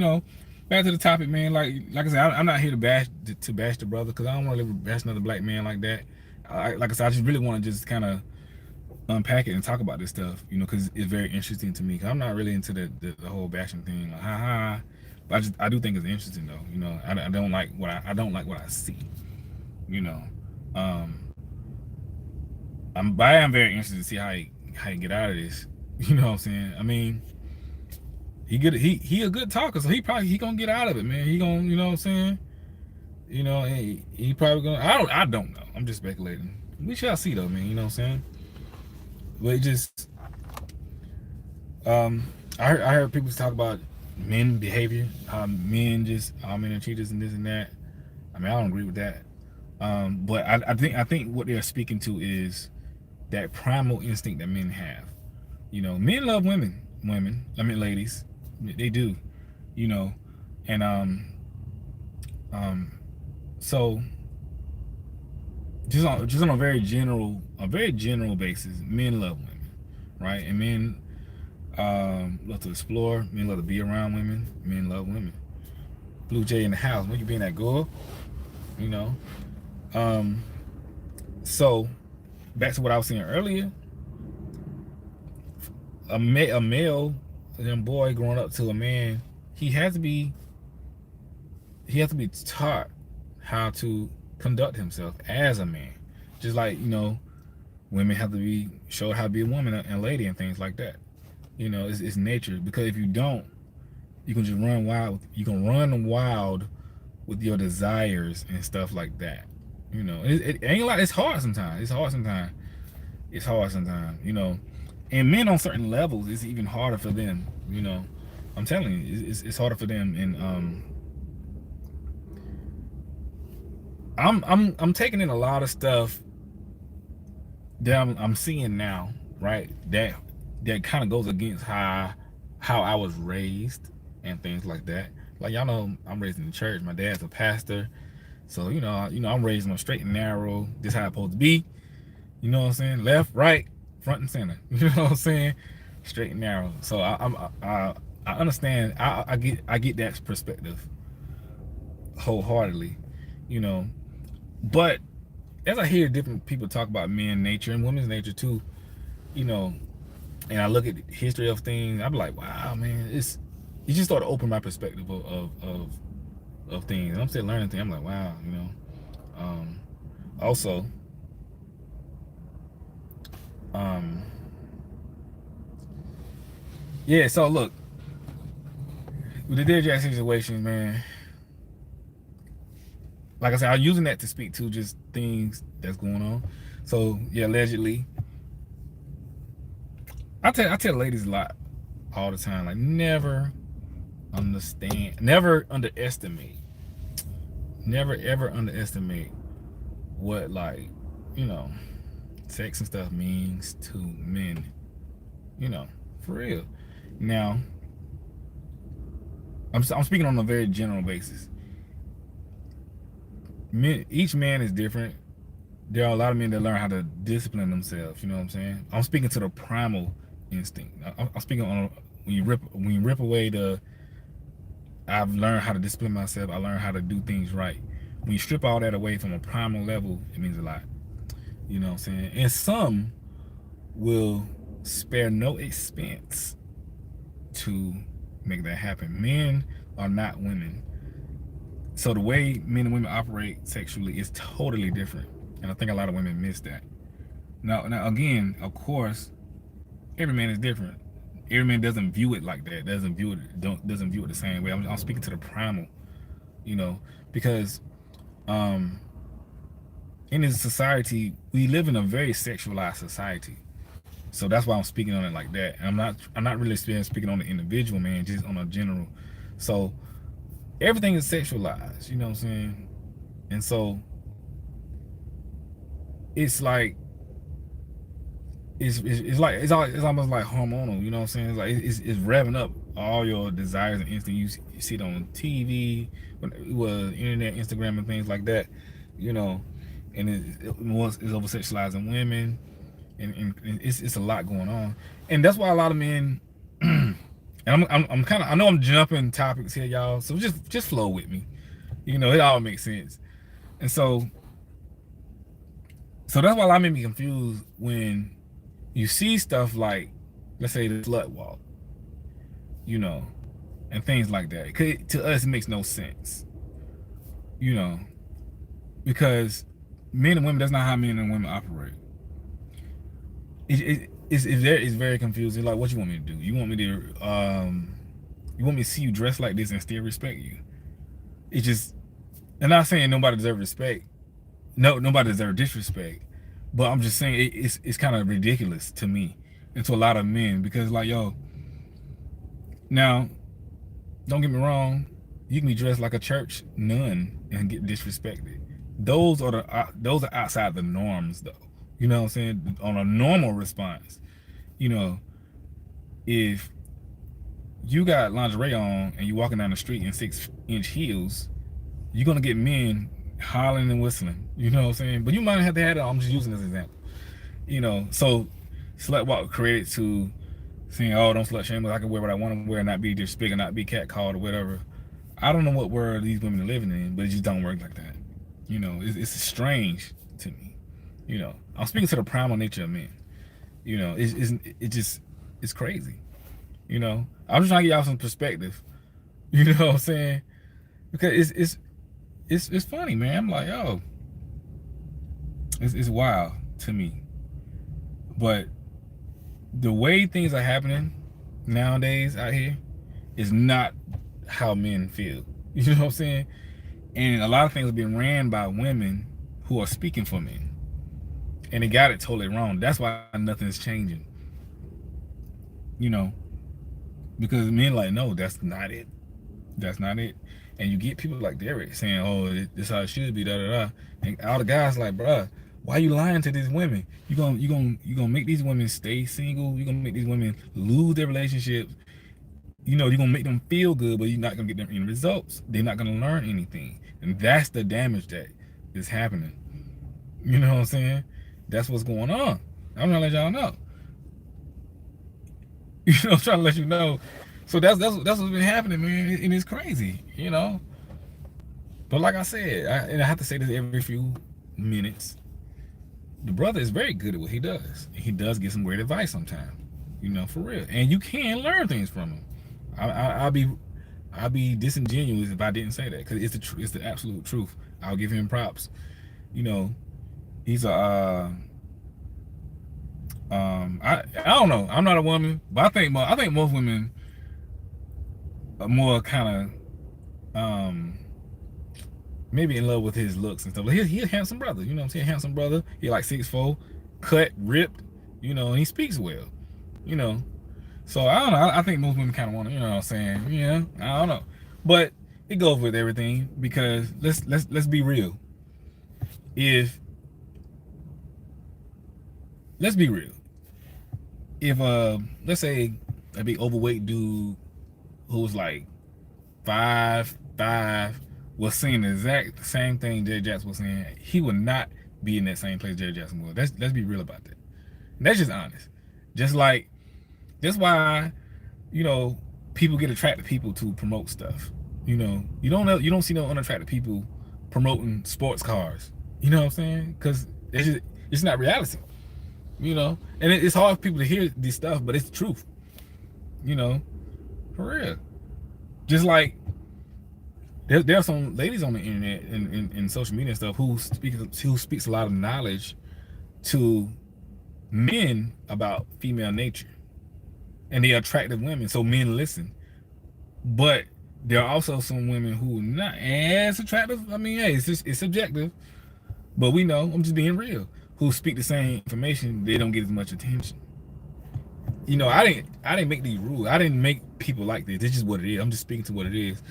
back to the topic, man. Like I said, I'm not here to bash the brother because I don't want to bash another black man like that. Like I said, I just really want to just kind of unpack it and talk about this stuff, because it's very interesting to me. Cause I'm not really into the whole bashing thing, like ha. But I do think it's interesting though. I don't like what I see. I'm very interested to see how he get out of this. You know what I'm saying? I mean, he a good talker, so he gonna get out of it, man. He gonna, you know what I'm saying? He probably gonna. I don't know. I'm just speculating. We shall see though, man. You know what I'm saying? But it just, I heard people talk about men behavior, how men are cheaters and this and that. I mean, I don't agree with that. But I think what they're speaking to is that primal instinct that men have. Men love women. I mean, ladies, they do. You know, and um, so just on a very general basis, men love women, right? And men love to explore. Men love to be around women. Men love women. Blue Jay in the house. When you being that girl, you know. Um, so back to what I was saying earlier, a male, a young boy growing up to a man, he has to be taught how to conduct himself as a man. Just like, women have to be showed how to be a woman and a lady and things like that. It's nature. Because if you don't, you can just run wild. You can run wild with your desires and stuff like that. It ain't like it's hard sometimes. And men on certain levels, it's even harder for them. I'm telling you, it's harder for them. And I'm taking in a lot of stuff that I'm seeing now, right? That kind of goes against how I was raised and things like that. Like, y'all know, I'm raised in the church. My dad's a pastor, so I'm raised on straight and narrow. This how it's supposed to be. You know what I'm saying? Left, right, front, and center. You know what I'm saying? Straight and narrow. So I understand. I get that perspective wholeheartedly. But as I hear different people talk about men's nature and women's nature too, and I look at the history of things, I'm like, wow, man, you just start to open my perspective of things. And I'm still learning things. I'm like, wow, also, yeah. So look, with the Derrick Jaxn situation, man. Like I said, I'm using that to speak to just things that's going on. So yeah, allegedly, I tell ladies a lot all the time, like never underestimate, never ever underestimate what, like, sex and stuff means to men. For real. Now, I'm speaking on a very general basis. Each man is different. There are a lot of men that learn how to discipline themselves. You know what I'm saying? I'm speaking to the primal instinct. I'm speaking on when you rip away I've learned how to discipline myself. I learned how to do things right. When you strip all that away from a primal level, it means a lot. You know what I'm saying? And some will spare no expense to make that happen. Men are not women. So the way men and women operate sexually is totally different. And I think a lot of women miss that. Now again, of course, every man is different. Every man doesn't view it like that. Doesn't view it the same way. I'm speaking to the primal, because in this society, we live in a very sexualized society. So that's why I'm speaking on it like that. And I'm not really speaking on the individual, man, just on a general. So everything is sexualized, you know what I'm saying? And so it's like it's almost like hormonal, you know what I'm saying? It's like it's revving up all your desires and instincts. You see it on TV, when it was internet, Instagram, and things like that, and it's over sexualizing women, and it's a lot going on, and that's why a lot of men. And I'm kind of, I know I'm jumping topics here, y'all, so just flow with me. It all makes sense. And so that's why a lot of men be confused when you see stuff like, let's say, the slut walk, and things like that. To us, it makes no sense, because men and women, that's not how men and women operate. It's very confusing. Like, what you want me to do? You want me to see you dressed like this and still respect you? It just, I'm not saying nobody deserves respect. No, nobody deserves disrespect. But I'm just saying it's kind of ridiculous to me and to a lot of men, because, like, yo, now, don't get me wrong, you can be dressed like a church nun and get disrespected. those are outside the norms though. You know what I'm saying? On a normal response, you know, if you got lingerie on and you walking down the street in 6-inch heels, you're gonna get men hollering and whistling. You know what I'm saying? But you might have to have it. I'm just using this example. You know, so slut walk created to saying, "Oh, don't slut shame. I can wear what I want to wear, not be disrespected, not be catcalled or whatever." I don't know what world these women are living in, but it just don't work like that. You know, it's strange to me. You know, I'm speaking to the primal nature of men. You know, it's crazy. You know, I'm just trying to get y'all some perspective. You know what I'm saying? Because it's funny, man. I'm like, oh, it's wild to me. But the way things are happening nowadays out here is not how men feel. You know what I'm saying? And a lot of things are being ran by women who are speaking for men. And they got it totally wrong. That's why nothing's changing. You know, because men like, no, that's not it. That's not it. And you get people like Derrick saying, oh, this is how it should be, da da da. And all the guys like, bruh, why you lying to these women? You gonna make these women stay single. You gonna make these women lose their relationships. You know, you're gonna make them feel good, but you're not gonna get them any results. They're not gonna learn anything, and that's the damage that is happening. You know what I'm saying? That's what's going on. I'm trying to let y'all know. You know, I'm trying to let you know. So that's what's been happening, man, and it's crazy. You know. But like I said, and I have to say this every few minutes. The brother is very good at what he does. He does get some great advice sometimes. You know, for real, and you can learn things from him. I'll be disingenuous if I didn't say that, because it's the absolute truth. I'll give him props. You know, he's a I don't know. I'm not a woman, but I think most women are more kind of maybe in love with his looks and stuff. Like he's a handsome brother. You know what I'm saying? Handsome brother. He like 6'4", cut, ripped. You know, and he speaks well. You know. So I don't know. I think most women kind of want to, you know what I'm saying? Yeah, I don't know, but it goes with everything, because let's be real. If let's be real, if let's say a big overweight dude who was like 5'5" was saying the exact same thing Derrick Jaxn was saying, he would not be in that same place Derrick Jaxn was. Let's be real about that. That's just honest. Just like that's why, you know, people get attracted to people to promote stuff. You know, you don't see no unattractive people promoting sports cars. You know what I'm saying? Because it's not reality. You know, and it's hard for people to hear this stuff, but it's the truth. You know, for real. Just like there are some ladies on the internet and social media and stuff who speaks a lot of knowledge to men about female nature, and they are attractive women, so men listen. But there are also some women who are not as attractive. I mean, hey, it's subjective, but we know, I'm just being real, who speak the same information, they don't get as much attention. You know, I didn't make these rules. I didn't make people like this. This is what it is. I'm just speaking to what it is.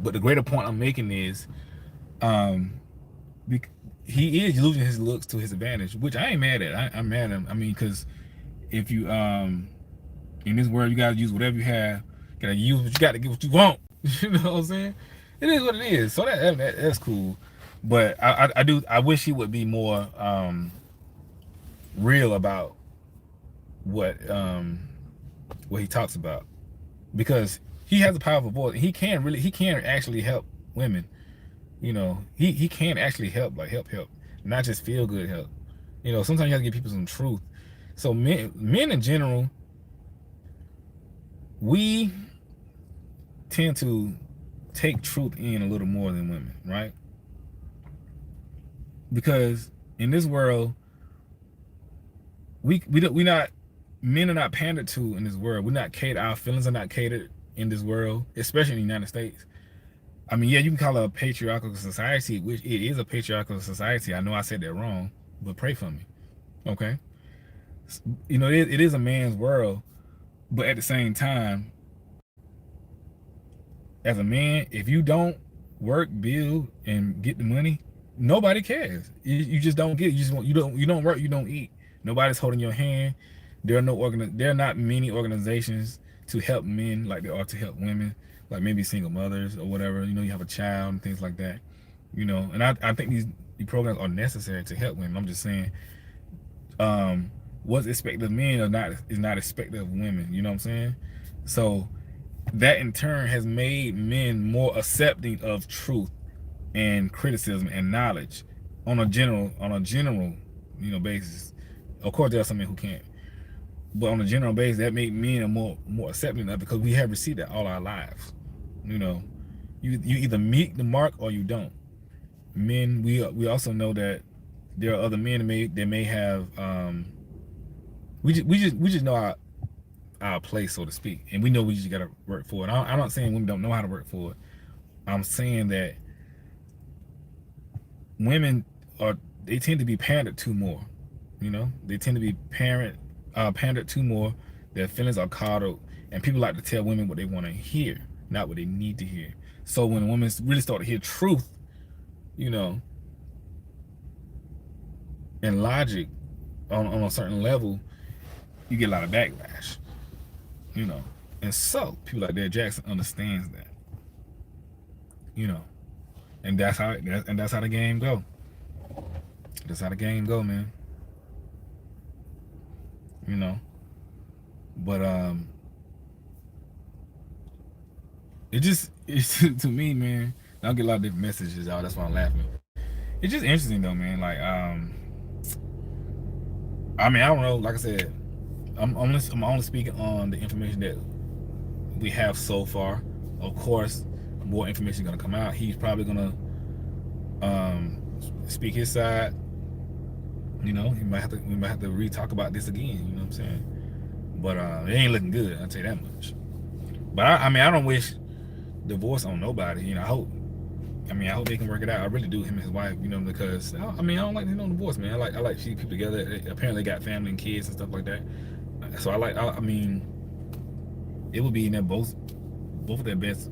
But the greater point I'm making is, he is using his looks to his advantage, which I ain't mad at. I'm mad at him. I mean, because if you in this world, you gotta use whatever you have. You gotta use what you got to get what you want. You know what I'm saying? It is what it is. So that's cool. But I wish he would be more real about what he talks about, because he has a powerful voice. He can actually help women. You know, he can actually help, not just feel good help. You know, sometimes you have to give people some truth. So men in general, we tend to take truth in a little more than women, right? Because in this world, men are not pandered to in this world. We're not catered. Our feelings are not catered in this world, especially in the United States. I mean, yeah, you can call it a patriarchal society, which it is a patriarchal society. I know I said that wrong, but pray for me, okay? You know, it is a man's world, but at the same time, as a man, if you don't work, build, and get the money, nobody cares. You just don't get it. You don't work, you don't eat. Nobody's holding your hand. There are not many organizations to help men like there are to help women, like maybe single mothers or whatever. You know, you have a child and things like that. You know, and I think these programs are necessary to help women. I'm just saying, what's expected of men is not expected of women. You know what I'm saying? So that in turn has made men more accepting of truth and criticism and knowledge on a general basis. Of course, there are some men who can't, but on a general basis, that made men a more accepting of it because we have received that all our lives. You know, you either meet the mark or you don't. Men, we also know that there are other men that may have we just know our place, so to speak, and we know we just gotta work for it. I'm not saying women don't know how to work for it. I'm saying that women they tend to be pandered to more. You know, they tend to be pandered to more. Their feelings are coddled, and people like to tell women what they want to hear, not what they need to hear. So when women really start to hear truth, you know, and logic on a certain level, you get a lot of backlash. You know, and so people like Derrick Jaxn understands that. You know, and that's how the game go. That's how the game go, man. You know, but it's to me, man. I get a lot of different messages, y'all. That's why I'm laughing. It's just interesting though, man. Like I mean, I don't know. Like I said, I'm only speaking on the information that we have so far. Of course, more information is gonna come out. He's probably gonna speak his side. You know, we might have to re-talk about this again. You know what I'm saying? But it ain't looking good. I'll tell you that much. But I mean, I don't wish divorce on nobody. You know, I hope they can work it out. I really do, him and his wife. You know, because I mean, I don't like divorce, man. I like to see people together. Apparently, they got family and kids and stuff like that. So I mean, it would be in their both of their best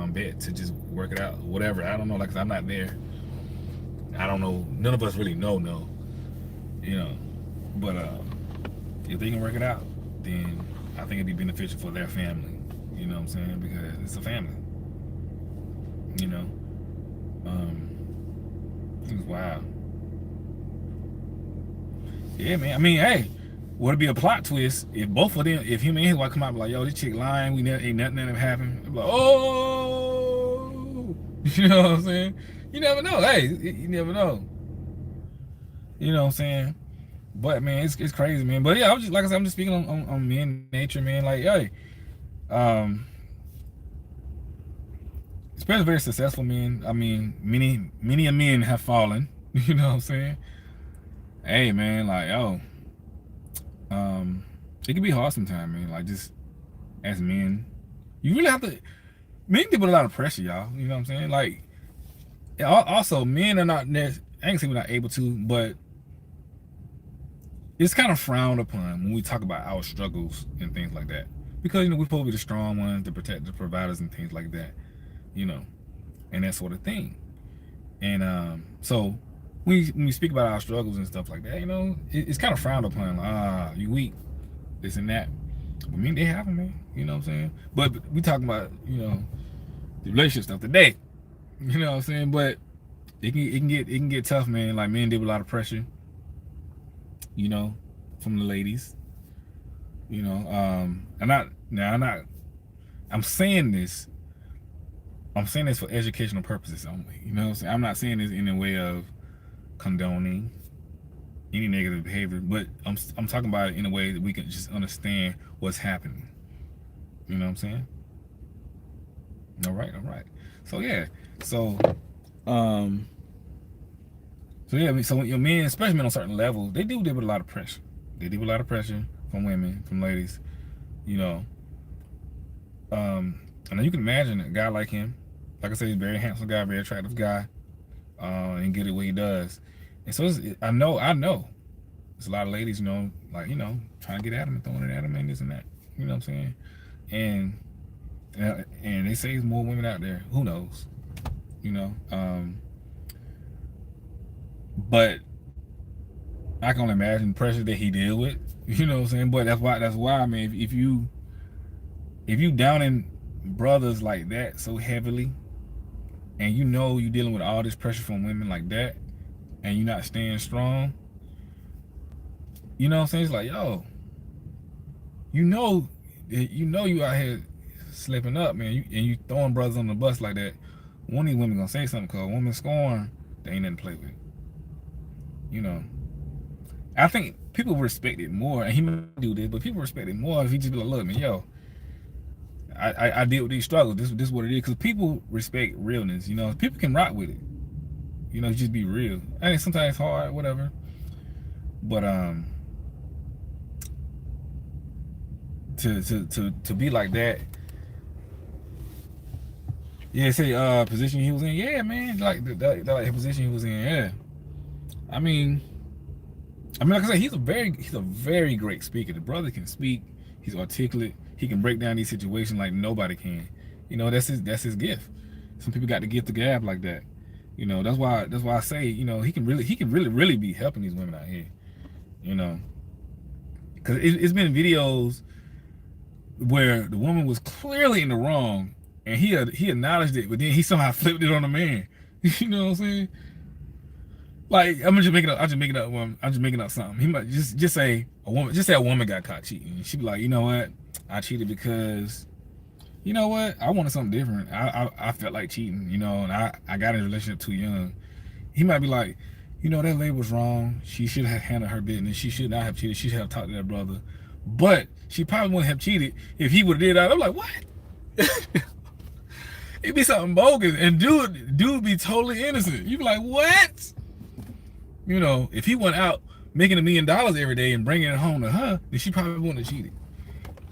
bet to just work it out. Whatever. I don't know. Like, 'cause I'm not there. I don't know. None of us really know. You know, but if they can work it out, then I think it'd be beneficial for their family. You know what I'm saying? Because it's a family. You know, it's wild. Yeah, man. I mean, hey, would it be a plot twist if both of them, if him and his wife come out and be like, yo, this chick lying, ain't nothing ever happened. Like, oh, you know what I'm saying? You never know. Hey, you never know. You know what I'm saying? But man, it's crazy, man. But yeah, I was just, like I said, I'm just speaking on men nature, man. Like, hey, especially very successful men. I mean, many men have fallen. You know what I'm saying? Hey, man, like, oh, it can be hard sometimes, man. Like, just as men, you really have to. Men deal with a lot of pressure, y'all. You know what I'm saying? Like, also, men are not. I ain't saying we're not able to, but it's kind of frowned upon when we talk about our struggles and things like that, because you know we're supposed to be the strong ones, to protect the providers and things like that, you know, and that sort of thing. And so when we speak about our struggles and stuff like that, you know, it's kind of frowned upon. Like, you weak, this and that. I mean, they have them, man. You know what I'm saying? But we talking about, you know, the relationship stuff today. You know what I'm saying? But it can get tough, man. Like, men deal with a lot of pressure, you know, from the ladies. You know, I'm saying this for educational purposes only. You know what I'm saying? I'm not saying this in a way of condoning any negative behavior, but I'm talking about it in a way that we can just understand what's happening. You know what I'm saying? All right. So yeah, so yeah, so your men, especially men on certain levels, they deal with a lot of pressure. They deal with a lot of pressure from women, from ladies. You know, and you can imagine a guy like him. Like I said, he's a very handsome guy, very attractive guy, and get it what he does. And so I know, there's a lot of ladies, you know, like, you know, trying to get at him and throwing it at him and this and that. You know what I'm saying? And they say there's more women out there. Who knows? You know, but I can only imagine the pressure that he deal with. You know what I'm saying? But that's why, man. If you downing brothers like that so heavily, and you know you dealing with all this pressure from women like that, and you not staying strong, you know what I'm saying? It's like, yo, you know, you out here slipping up, man. And you throwing brothers on the bus like that. One of these women gonna say something, cause women scorn, they ain't nothing to play with. You know, I think people respect it more, and he might do this, but people respect it more if he just be like, look, man, yo, I deal with these struggles. This is what it is, because people respect realness. You know, people can rock with it. You know, just be real. I think sometimes it's hard, whatever. But to be like that. Yeah, say position he was in. Yeah, man, like the position he was in. Yeah, I mean, like I said, he's a very great speaker. The brother can speak. He's articulate. He can break down these situations like nobody can. You know, that's his gift. Some people got the gift to gab like that. You know, that's why I say, you know, he can really be helping these women out here. You know, because it's been videos where the woman was clearly in the wrong, and he acknowledged it, but then he somehow flipped it on the man. You know what I'm saying? Like, I'm just making up something. He might just say a woman got caught cheating. And she'd be like, you know what? I cheated because, you know what? I wanted something different. I felt like cheating, you know, and I got in a relationship too young. He might be like, you know, that lady was wrong. She should have handled her business. She should not have cheated. She should have talked to that brother. But she probably wouldn't have cheated if he would have did that. I'm like, what? It'd be something bogus, and dude be totally innocent. You be like, what? You know, if he went out making $1 million every day and bringing it home to her, then she probably wouldn't have cheated.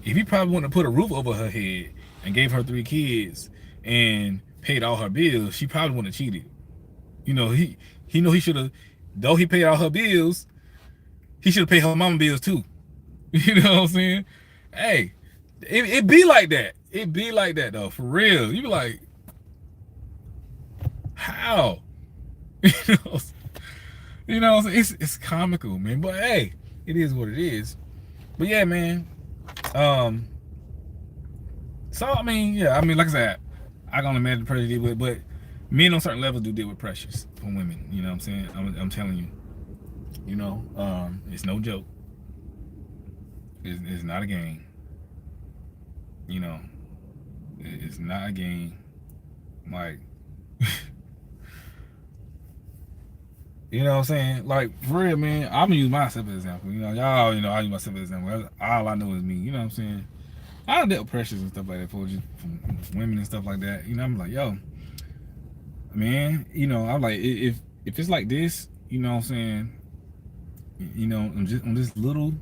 If he probably wouldn't have put a roof over her head and gave her 3 kids and paid all her bills, she probably wouldn't have cheated. You know, he should have, though he paid all her bills, he should have paid her mama bills too. You know what I'm saying? Hey, it be like that. It be like that though, for real. You be like, how? You know what I'm saying? It's comical, man. But hey, it is what it is. But yeah, man. So I mean, like I said, I can only imagine the pressure they deal with, but men on certain levels do deal with pressures from women. You know what I'm saying? I'm telling you. You know, it's no joke. It's not a game. You know, it's not a game. Like, you know what I'm saying? Like, for real, man, I'm gonna use myself as an example. You know, y'all, you know, I use myself as an example. All I know is me. You know what I'm saying? I don't deal with pressures and stuff like that from women and stuff like that. You know, I'm like, yo, man, you know, I'm like, if it's like this, you know what I'm saying? You know, on this little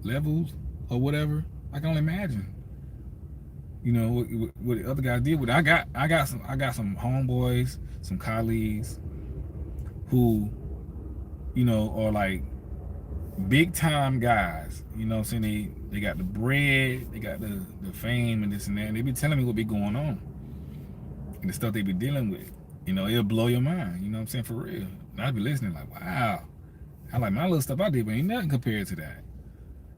levels or whatever, I can only imagine. You know what the other guys did with it. I got some homeboys, some colleagues who, you know, are like big time guys. You know what I'm saying? They got the bread, they got the fame and this and that, and they be telling me what be going on and the stuff they be dealing with. You know, it'll blow your mind. You know what I'm saying? For real. And I'd be listening like, wow. I like my little stuff I did, but ain't nothing compared to that.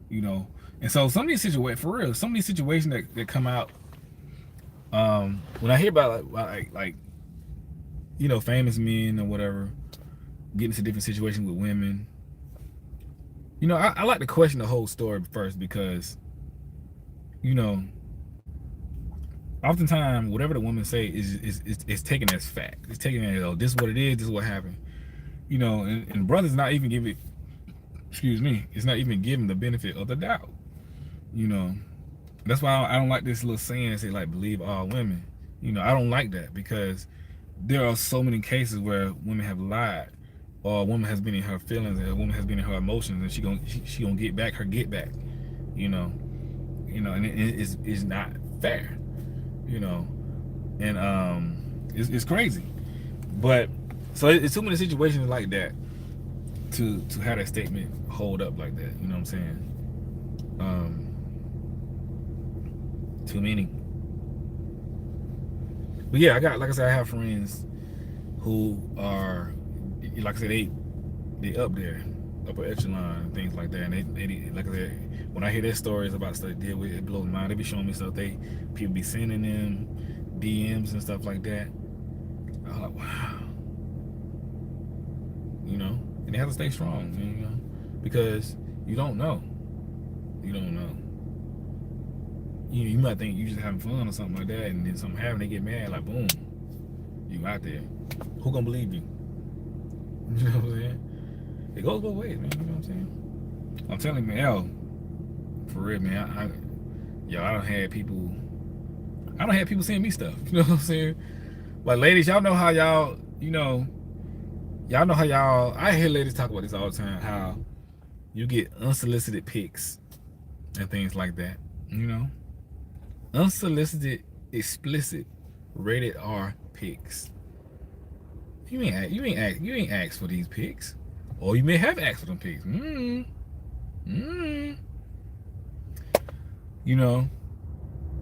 You know, and so some of these situations, for real, some of these situations that come out, when I hear about like you know, famous men or whatever getting into different situations with women, you know, I like to question the whole story first, because, you know, oftentimes whatever the woman say is taken as fact. It's taken as, oh, this is what it is, this is what happened. You know, and brothers not even give it, excuse me, it's not even giving the benefit of the doubt. You know, that's why I don't like this little saying that say like believe all women. You know, I don't like that, because there are so many cases where women have lied, or a woman has been in her feelings, and a woman has been in her emotions, and she gonna get back her get back. You know, and it's not fair. You know, and it's crazy. But so it's too many situations like that to have that statement hold up like that. You know what I'm saying? Too many. But yeah, like I said, I have friends who are, like I said, they up there, upper echelon, and things like that. And they like I said, when I hear their stories about stuff they deal with, it blows my mind. They be showing me stuff people be sending them DMs and stuff like that. I'm like, wow, you know. And they have to stay strong, you know, because you don't know. You don't know. You might think you just having fun or something like that, and then something happen, they get mad, like boom, you out there. Who gonna believe you? You know what I'm saying? It goes both ways, man. You know what I'm saying? I'm telling you, man, yo, for real, man. I don't have people. I don't have people sending me stuff. You know what I'm saying? Like, ladies, y'all know how y'all, y'all know how y'all. I hear ladies talk about this all the time. How you get unsolicited pics and things like that. You know, unsolicited, explicit, rated R pics. You ain't asked for these pics, or you may have asked for them pics. You know,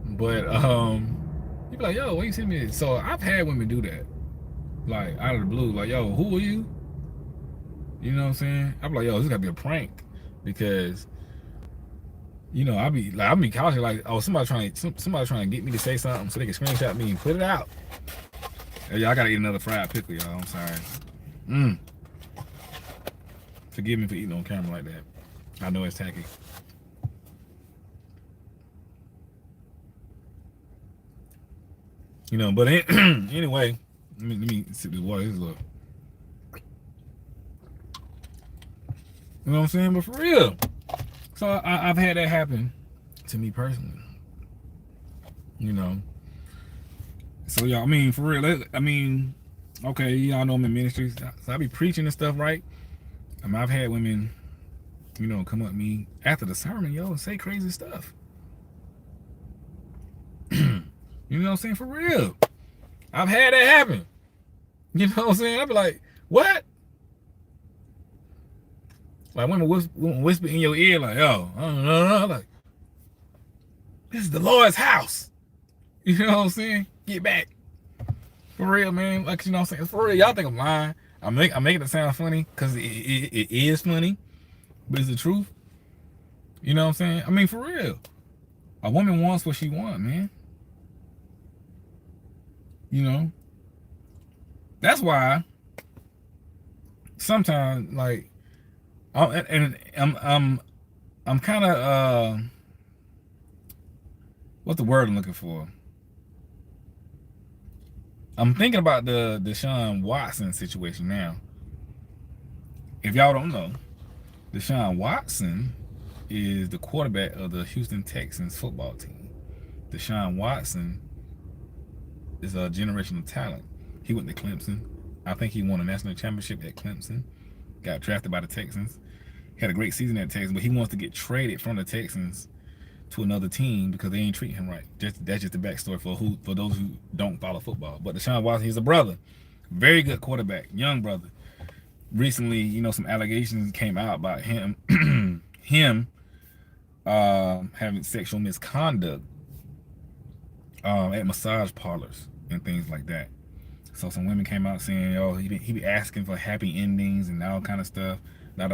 but you be like, yo, why you send me this? So I've had women do that, like out of the blue, like, yo, who are you? You know what I'm saying? I'm like, yo, this gotta be a prank, because I be cautious, like, oh, somebody trying to get me to say something so they can screenshot me and put it out. Hey, y'all gotta eat another fried pickle, y'all. I'm sorry. Forgive me for eating on camera like that. I know it's tacky. But anyway, let me sip this water. This is a little, you know what I'm saying? But for real, so I've had that happen to me personally. So y'all, for real, okay, y'all know I'm in ministry, so I be preaching and stuff, right? I've had women, come up to me after the sermon, and say crazy stuff. You know what I'm saying? For real. I've had that happen. You know what I'm saying? I'd be like, what? Like, women whisper in your ear, like, yo, like, this is the Lord's house. You know what I'm saying? Get back. For real, man. Like, you know what I'm saying? For real, y'all think I'm lying. I'm making it sound funny, because it is funny, but it's the truth. You know what I'm saying? For real. A woman wants what she wants, man. That's why sometimes, like, I'm kind of what's the word I'm looking for? I'm thinking about the Deshaun Watson situation now. If y'all don't know, Deshaun Watson is the quarterback of the Houston Texans football team. Deshaun Watson is a generational talent. He went to Clemson. I think he won a national championship at Clemson. Got drafted by the Texans. Had a great season at Texans, but he wants to get traded from the Texans to another team because they ain't treating him right. That's just the backstory for those who don't follow football. But Deshaun Watson, he's a brother, very good quarterback, young brother. Recently, some allegations came out about him having sexual misconduct at massage parlors and things like that. So some women came out saying, "Oh, he be asking for happy endings and all kind of stuff." Now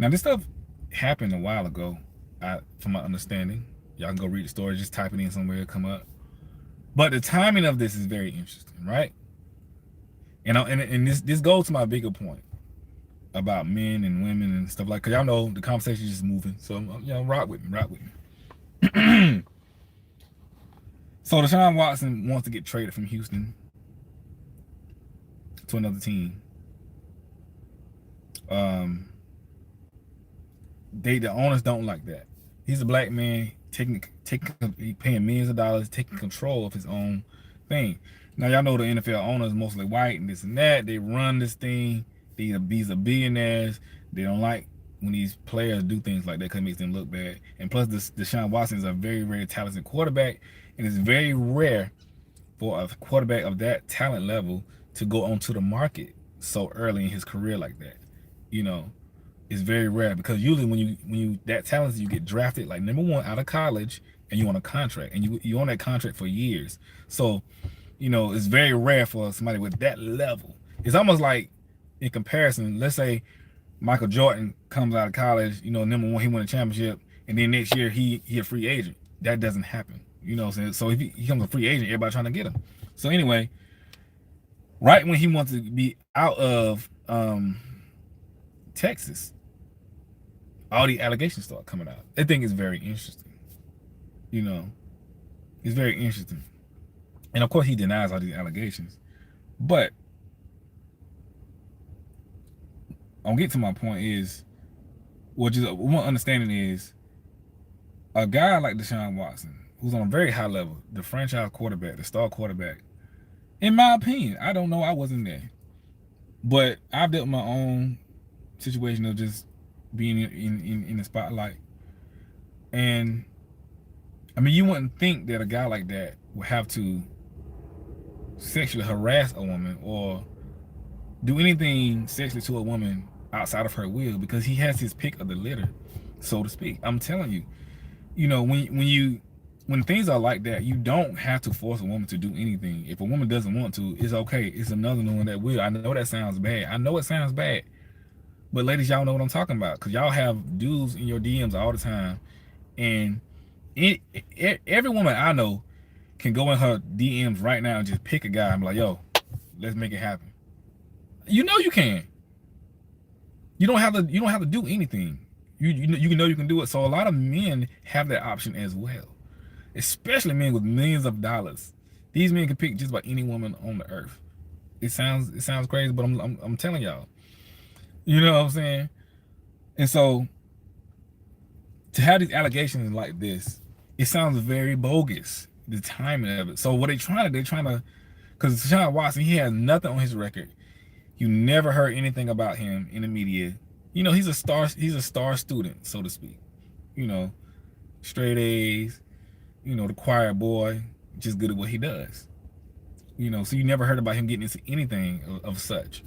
this stuff happened a while ago, from my understanding. Y'all can go read the story, just type it in somewhere, it'll come up. But the timing of this is very interesting, right? And this goes to my bigger point about men and women and stuff like. Cause y'all know the conversation is just moving, so rock with me. So Deshaun Watson wants to get traded from Houston to another team. The owners don't like that. He's a black man paying millions of dollars, taking control of his own thing. Now y'all know the NFL owners mostly white and this and that. They run this thing. These are billionaires. They don't like when these players do things like that because it makes them look bad. And plus, Deshaun Watson is a very, very talented quarterback, and it's very rare for a quarterback of that talent level to go onto the market so early in his career like that. It's very rare, because usually when you that talented, you get drafted like number 1 out of college, and you on a contract, and you on that contract for years. So You know, it's very rare for somebody with that level. It's almost like, in comparison, let's say Michael Jordan comes out of college, you know, #1, he won a championship, and then next year he a free agent. That doesn't happen. You know what I'm saying? So if he becomes a free agent, everybody trying to get him. So anyway, right when he wants to be out of Texas, all the allegations start coming out. I think it's very interesting. You know, it's very interesting. And of course he denies all these allegations. But I'm getting to my point is, what just one understanding is, a guy like Deshaun Watson, who's on a very high level, the franchise quarterback, the star quarterback, in my opinion, I don't know, I wasn't there, but I've dealt with my own situation of just being in the spotlight. And I mean, you wouldn't think that a guy like that would have to sexually harass a woman or do anything sexually to a woman outside of her will, because he has his pick of the litter, so to speak. I'm telling you, you know, when things are like that, you don't have to force a woman to do anything. If a woman doesn't want to, it's okay. It's another one that will. I know that sounds bad. I know it sounds bad. But ladies, y'all know what I'm talking about, because y'all have dudes in your DMs all the time. And every woman I know can go in her DMs right now and just pick a guy and be like, yo, let's make it happen. You know you can. You don't have to do anything. You know you can do it. So a lot of men have that option as well, especially men with millions of dollars. These men can pick just about any woman on the earth. It sounds crazy, but I'm telling y'all. You know what I'm saying? And so to have these allegations like this, it sounds very bogus. The timing of it. So what they're trying to, because Deshaun Watson, he has nothing on his record. You never heard anything about him in the media. You know, he's a star student, so to speak. You know, straight A's, you know, the quiet boy, just good at what he does. You know, so you never heard about him getting into anything of such.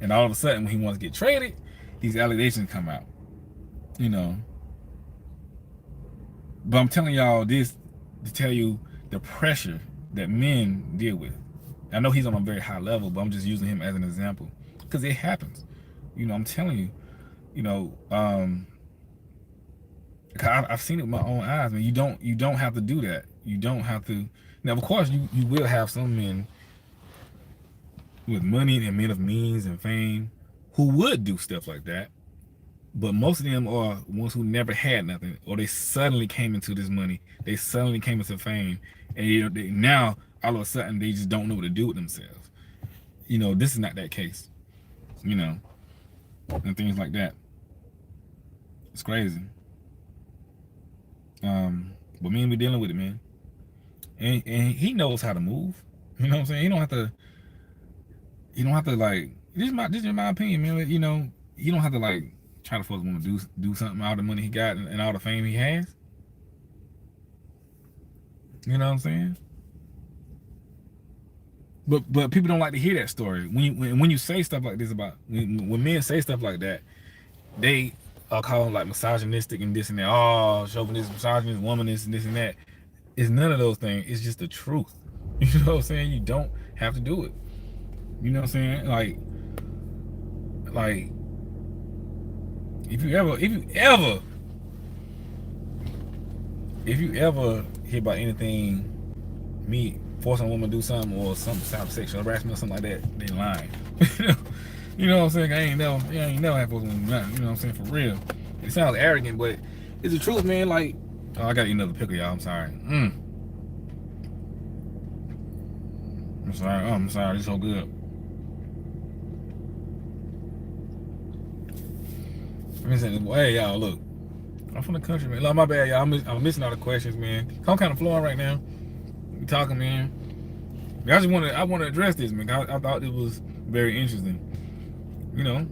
And all of a sudden, when he wants to get traded, these allegations come out. You know. But I'm telling y'all this to tell you the pressure that men deal with. I know he's on a very high level, but I'm just using him as an example because it happens. You know, I'm telling you, you know, I've seen it with my own eyes, man. You don't have to do that. You don't have to. Now, of course, you will have some men with money and men of means and fame who would do stuff like that. But most of them are ones who never had nothing, or they suddenly came into this money. They suddenly came into fame, and you know, now all of a sudden they just don't know what to do with themselves. You know, this is not that case. You know, and things like that. It's crazy. But me and we dealing with it, man. And he knows how to move. You know what I'm saying? You don't have to like. This is my opinion, man. You know, you don't have to like try to force a woman to do something out of the money he got and all the fame he has. You know what I'm saying? But people don't like to hear that story. When you say stuff like this about when men say stuff like that, they are called like misogynistic and this and that. Oh, chauvinist, misogynist, womanist, and this and that. It's none of those things. It's just the truth. You know what I'm saying? You don't have to do it. You know what I'm saying? Like if you ever hear about anything, me forcing a woman to do something or some type of sexual harassment or something like that, they lying. You know what I'm saying? I ain't never had forced a woman to do nothing. You know what I'm saying? For real. It sounds arrogant, but it's the truth, man. Like, oh, I gotta eat another pickle, y'all. I'm sorry. I'm sorry. Oh, I'm sorry. It's so good. Hey, y'all, look. I'm from the country, man. Love, my bad, y'all. I'm missing all the questions, man. I'm kind of flowing right now. We talking, man. I want to address this, man. I thought it was very interesting. You know.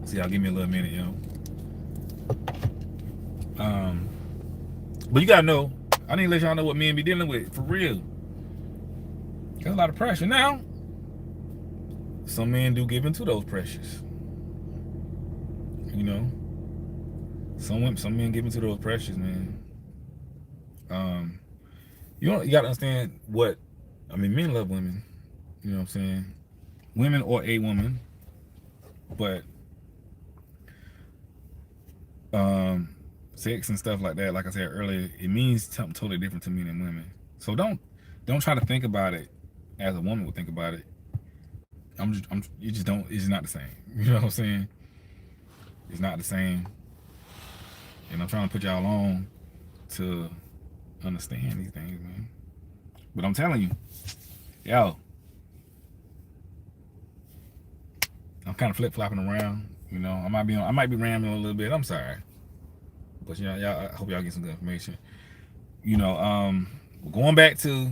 See, y'all give me a little minute, yo. But you gotta know, I need to let y'all know what men be dealing with, for real. There's a lot of pressure. Now, some men do give into those pressures. You know, some men give into those pressures, man. You got to understand what I mean. Men love women. You know what I'm saying? Women or a woman, but um, sex and stuff like that. Like I said earlier, it means something totally different to men and women. So don't try to think about it as a woman would think about it. You just don't. It's not the same. You know what I'm saying? It's not the same. And I'm trying to put y'all on to understand these things, man. But I'm telling you, yo, I'm kind of flip flopping around. You know, I might be rambling a little bit. I'm sorry, but you know, y'all. I hope y'all get some good information. You know, going back to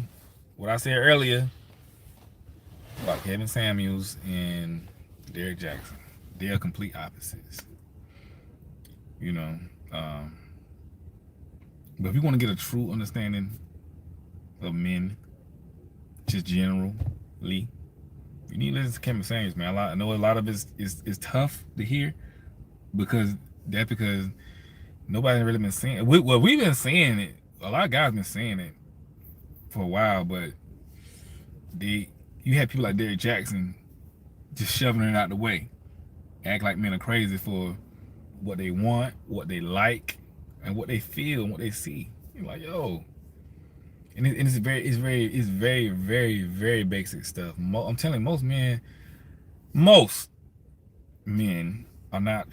what I said earlier about Kevin Samuels and Derrick Jaxn, they're complete opposites. You know, but if you want to get a true understanding of men, just generally, you need to listen to Kevin Samuels, man. I know a lot of it is tough to hear because nobody really been saying it. Well, we've been saying it. A lot of guys been saying it for a while, but you have people like Derrick Jaxn just shoving it out the way, act like men are crazy for what they want, what they like, and what they feel and what they see. You're like, yo, and it's very basic stuff. I'm telling you, most men are not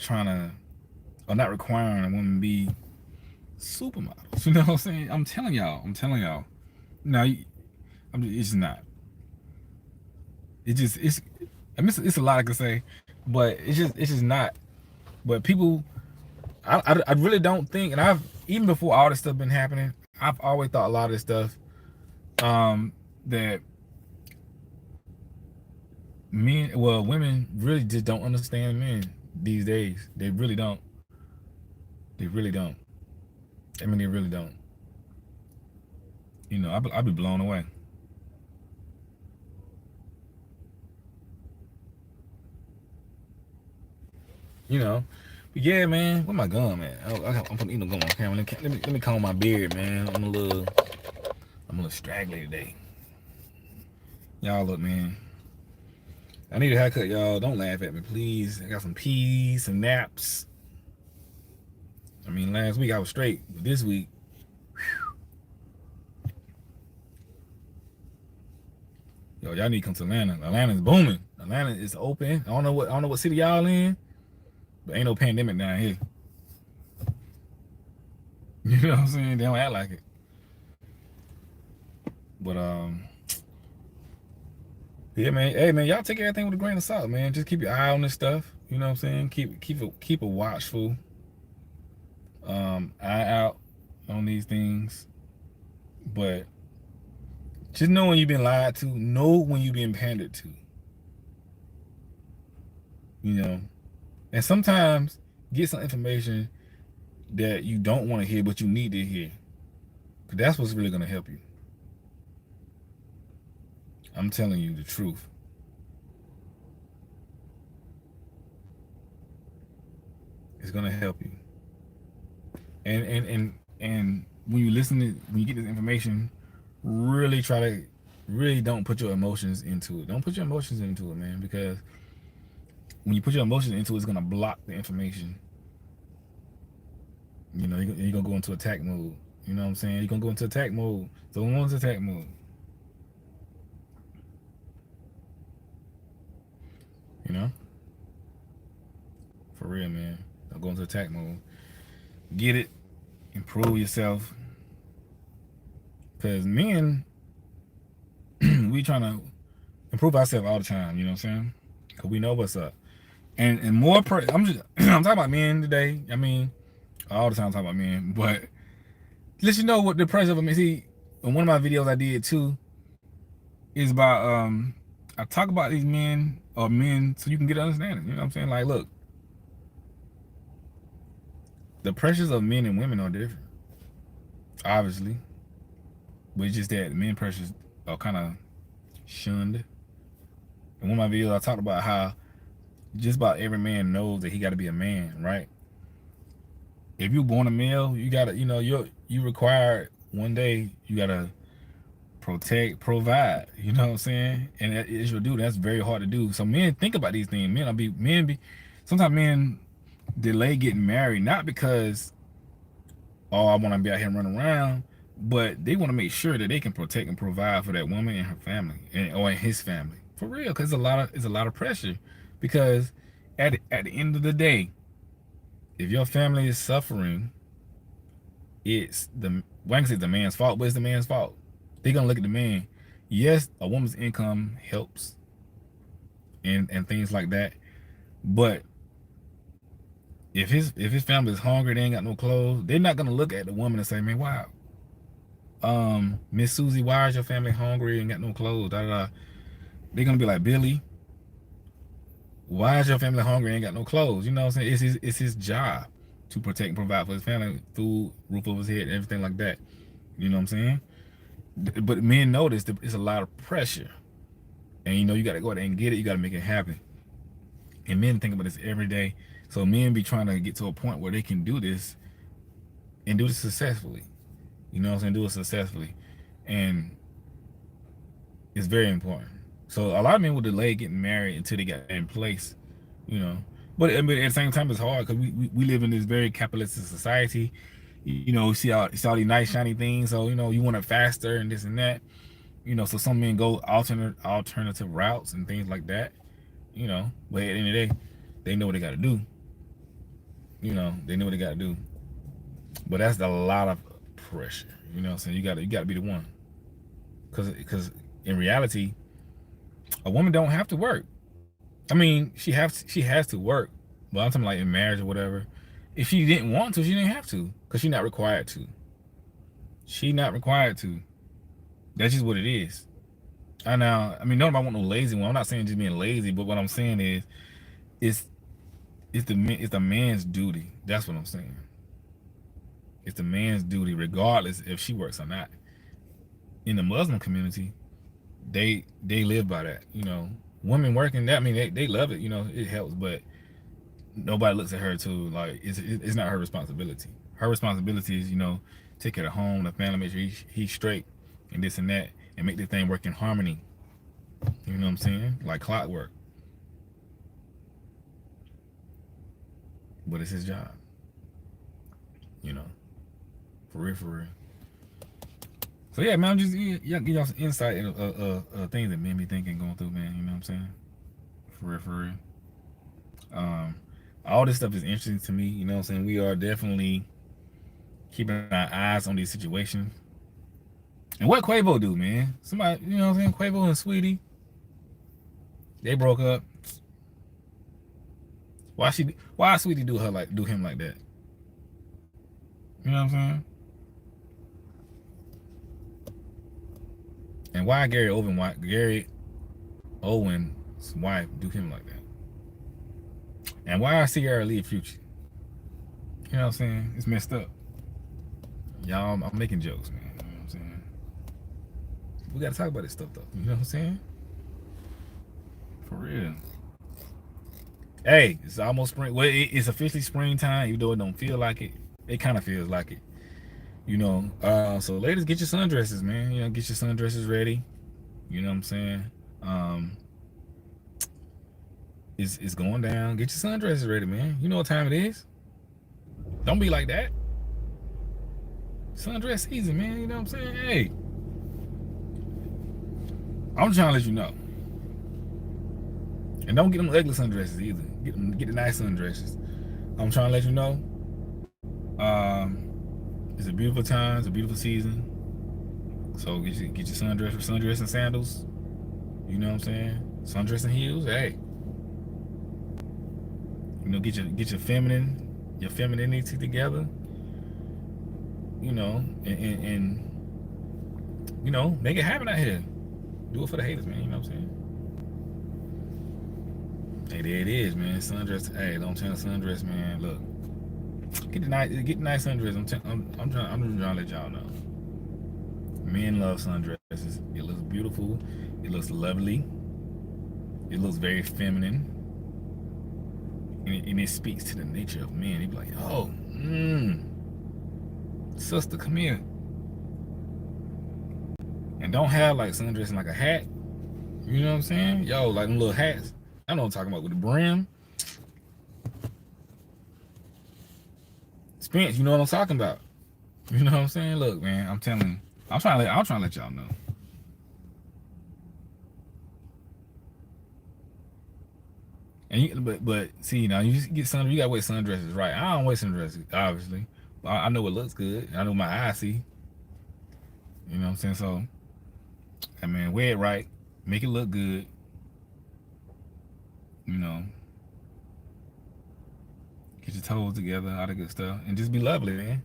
requiring a woman to be supermodels. You know what I'm saying? I'm telling y'all. No, it's not. I mean, it's a lot I could say, but it's just not. But people, I really don't think, and even before all this stuff been happening, I've always thought a lot of this stuff, that women really just don't understand men these days. They really don't. They really don't. I mean, they really don't. You know, I'll be blown away. You know, but yeah, man. Where my gum at? I'm putting no gum on camera. Let me comb my beard, man. I'm a little straggly today. Y'all look, man. I need a haircut, y'all. Don't laugh at me, please. I got some peas, some naps. I mean, last week I was straight, but this week, yo, y'all need to come to Atlanta. Atlanta's booming. Atlanta is open. I don't know what city y'all in, but ain't no pandemic down here. You know what I'm saying? They don't act like it. But yeah, man. Hey, man, y'all take everything with a grain of salt, man. Just keep your eye on this stuff. You know what I'm saying? Keep a watchful eye out on these things. But just know when you've been lied to. Know when you've been pandered to. You know, and sometimes get some information that you don't want to hear, but you need to hear. Because that's what's really gonna help you. I'm telling you the truth. It's gonna help you. And when you get this information, really don't put your emotions into it. Don't put your emotions into it, man, because when you put your emotions into it, it's gonna block the information. You know, you're gonna go into attack mode. You know what I'm saying? You're gonna go into attack mode. So go into attack mode. You know? For real, man. Don't go into attack mode. Get it. Improve yourself. Because men, we trying to improve ourselves all the time. You know what I'm saying? Because we know what's up. And more, I'm talking about men today. I mean, all the time I'm talking about men. But let you know what the pressure of them is. See, in one of my videos I did too, is about, I talk about these men so you can get an understanding. You know what I'm saying? Like, look, the pressures of men and women are different, obviously, but it's just that men pressures are kind of shunned. In one of my videos, I talked about how just about every man knows that he got to be a man, right? If you're born a male, you gotta, you know, you require one day you gotta protect, provide. You know what I'm saying? And that is your duty. That's very hard to do. So men think about these things. Sometimes men delay getting married not because I want to be out here running around, but they want to make sure that they can protect and provide for that woman and her family, or his family, for real. Because it's a lot of pressure. Because at the end of the day, if your family is suffering, it's well, I can say it's the man's fault, but it's the man's fault. They're gonna look at the man. Yes, a woman's income helps and things like that, but if his family is hungry, they ain't got no clothes, they're not gonna look at the woman and say, man, wow, Miss Susie, why is your family hungry and got no clothes? Da, da, da. They're gonna be like, Billy, why is your family hungry and ain't got no clothes? You know what I'm saying? It's his job to protect and provide for his family, food, roof over his head, everything like that. You know what I'm saying? But men notice that it's a lot of pressure, and you got to go out there and get it. You got to make it happen. And men think about this every day. So men be trying to get to a point where they can do this and do this successfully. You know what I'm saying? Do it successfully, and it's very important. So a lot of men will delay getting married until they got in place. You know, but at the same time, it's hard because we live in this very capitalistic society. You see all these nice shiny things, so you want it faster and this and that. So some men go alternative routes and things like that. But at the end of the day, they know what they got to do. They know what they got to do. But that's a lot of pressure. You know what I'm saying? You got to be the one. Because in reality, a woman don't have to work. I mean, she has to work. But I'm talking like in marriage or whatever. If she didn't want to, she didn't have to. Because she's not required to. She's not required to. That's just what it is. Nobody want no lazy one. I'm not saying just being lazy, but what I'm saying is, it's the man's duty. That's what I'm saying. It's the man's duty, regardless if she works or not. In the Muslim community, they live by that. Women working, that they love it. It helps, but nobody looks at her too like it's not her responsibility. Her responsibility is take care of the home, the family, make sure he's straight, and this and that, and make the thing work in harmony. You know what I'm saying? Like clockwork. But it's his job. For real. So yeah, man, I'm just give y'all some insight of things that men be thinking, going through, man. You know what I'm saying? For real. All this stuff is interesting to me. You know what I'm saying? We are definitely keeping our eyes on these situations. And what Quavo do, man? Somebody, you know what I'm saying? Quavo and Sweetie, they broke up. Why Sweetie do him like that? You know what I'm saying? And why Gary Owen's wife do him like that? And why Sierra leave Future? You know what I'm saying? It's messed up. Y'all, I'm making jokes, man. You know what I'm saying? We gotta talk about this stuff, though. You know what I'm saying? For real. Hey, it's almost spring. Well, it's officially springtime, even though it don't feel like it. It kind of feels like it. So ladies, get your sundresses, man. Get your sundresses ready. You know what I'm saying? It's going down. Get your sundresses ready, man. You know what time it is. Don't be like that. Sundress season, man. You know what I'm saying? Hey, I'm trying to let you know. And don't get them ugly sundresses either. Get the nice sundresses. I'm trying to let you know. It's a beautiful time. It's a beautiful season. So get your sundress and sandals. You know what I'm saying? Sundress and heels. Hey, get your femininity together. And make it happen out here. Do it for the haters, man. You know what I'm saying? Hey, there it is, man. Sundress. Hey, don't tell the sundress, man. Look, get the nice sundress. I'm trying to let y'all know. Men love sundresses. It looks beautiful. It looks lovely. It looks very feminine, and it speaks to the nature of men. They be like, oh, sister, come here. and don't have like sundress and like a hat. You know what I'm saying? Yo, like them little hats. I know what I'm talking about with the brim. Spence, you know what I'm talking about. You know what I'm saying? Look, man, I'm telling you. I'm trying to let y'all know. And you, but see now you get sun. You gotta wear sundresses, right? I don't wear sundresses, obviously. I know it looks good. I know my eyes see. You know what I'm saying? So, I mean, wear it right, make it look good. You know, get your toes together, all that good stuff, and just be lovely, man.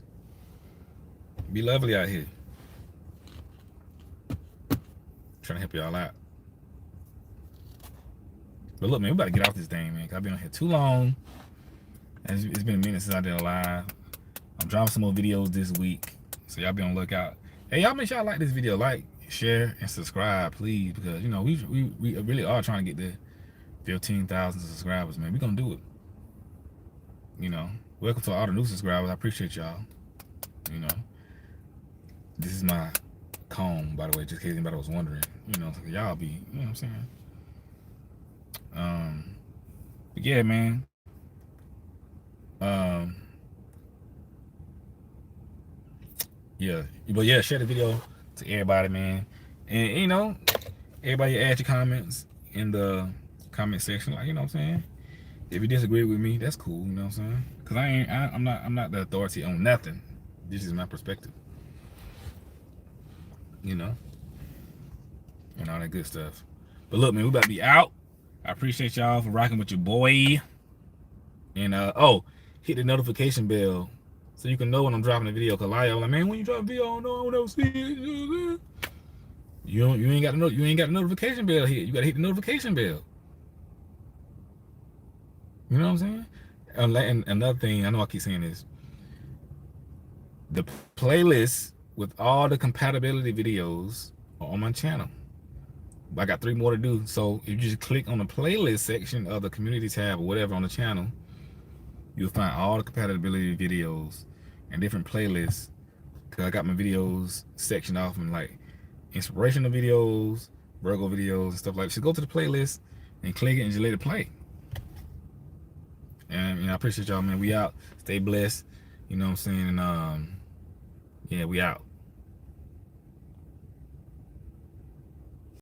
Be lovely out here. Trying to help y'all out. But look, man, we about to get off this thing, man. Cause I've been on here too long. And it's been a minute since I did a live. I'm dropping some more videos this week, so y'all be on the lookout. Hey, y'all make sure y'all like this video, like, share, and subscribe, please, because you know we really are trying to get to 15,000 subscribers, man. We gonna do it. You know, welcome to all the new subscribers. I appreciate y'all. You know, this is my comb, by the way, just in case anybody was wondering. You know, so y'all be, you know what I'm saying. But yeah, man. Yeah, but yeah, share the video to everybody, man. And you know, everybody add your comments in the comment section, like, you know what I'm saying. If you disagree with me, that's cool, you know what I'm saying. Cause I'm not the authority on nothing. This is my perspective, you know, and all that good stuff. But look, man, we about to be out. I appreciate y'all for rocking with your boy. And oh, hit the notification bell so you can know when I'm dropping a video. Cause a lot of y'all like, man, when you drop a video, I don't never see it. You ain't got the notification bell hit. You gotta hit the notification bell. You know what I'm saying? And another thing, I know I keep saying this. The playlist with all the compatibility videos are on my channel. I got 3 more to do. So if you just click on the playlist section of the community tab or whatever on the channel, you'll find all the compatibility videos and different playlists. Cause I got my videos sectioned off in like inspirational videos, Virgo videos, and stuff like that. So go to the playlist and click it and just let it play. And you know, I appreciate y'all, man. We out. Stay blessed. You know what I'm saying? And yeah, we out.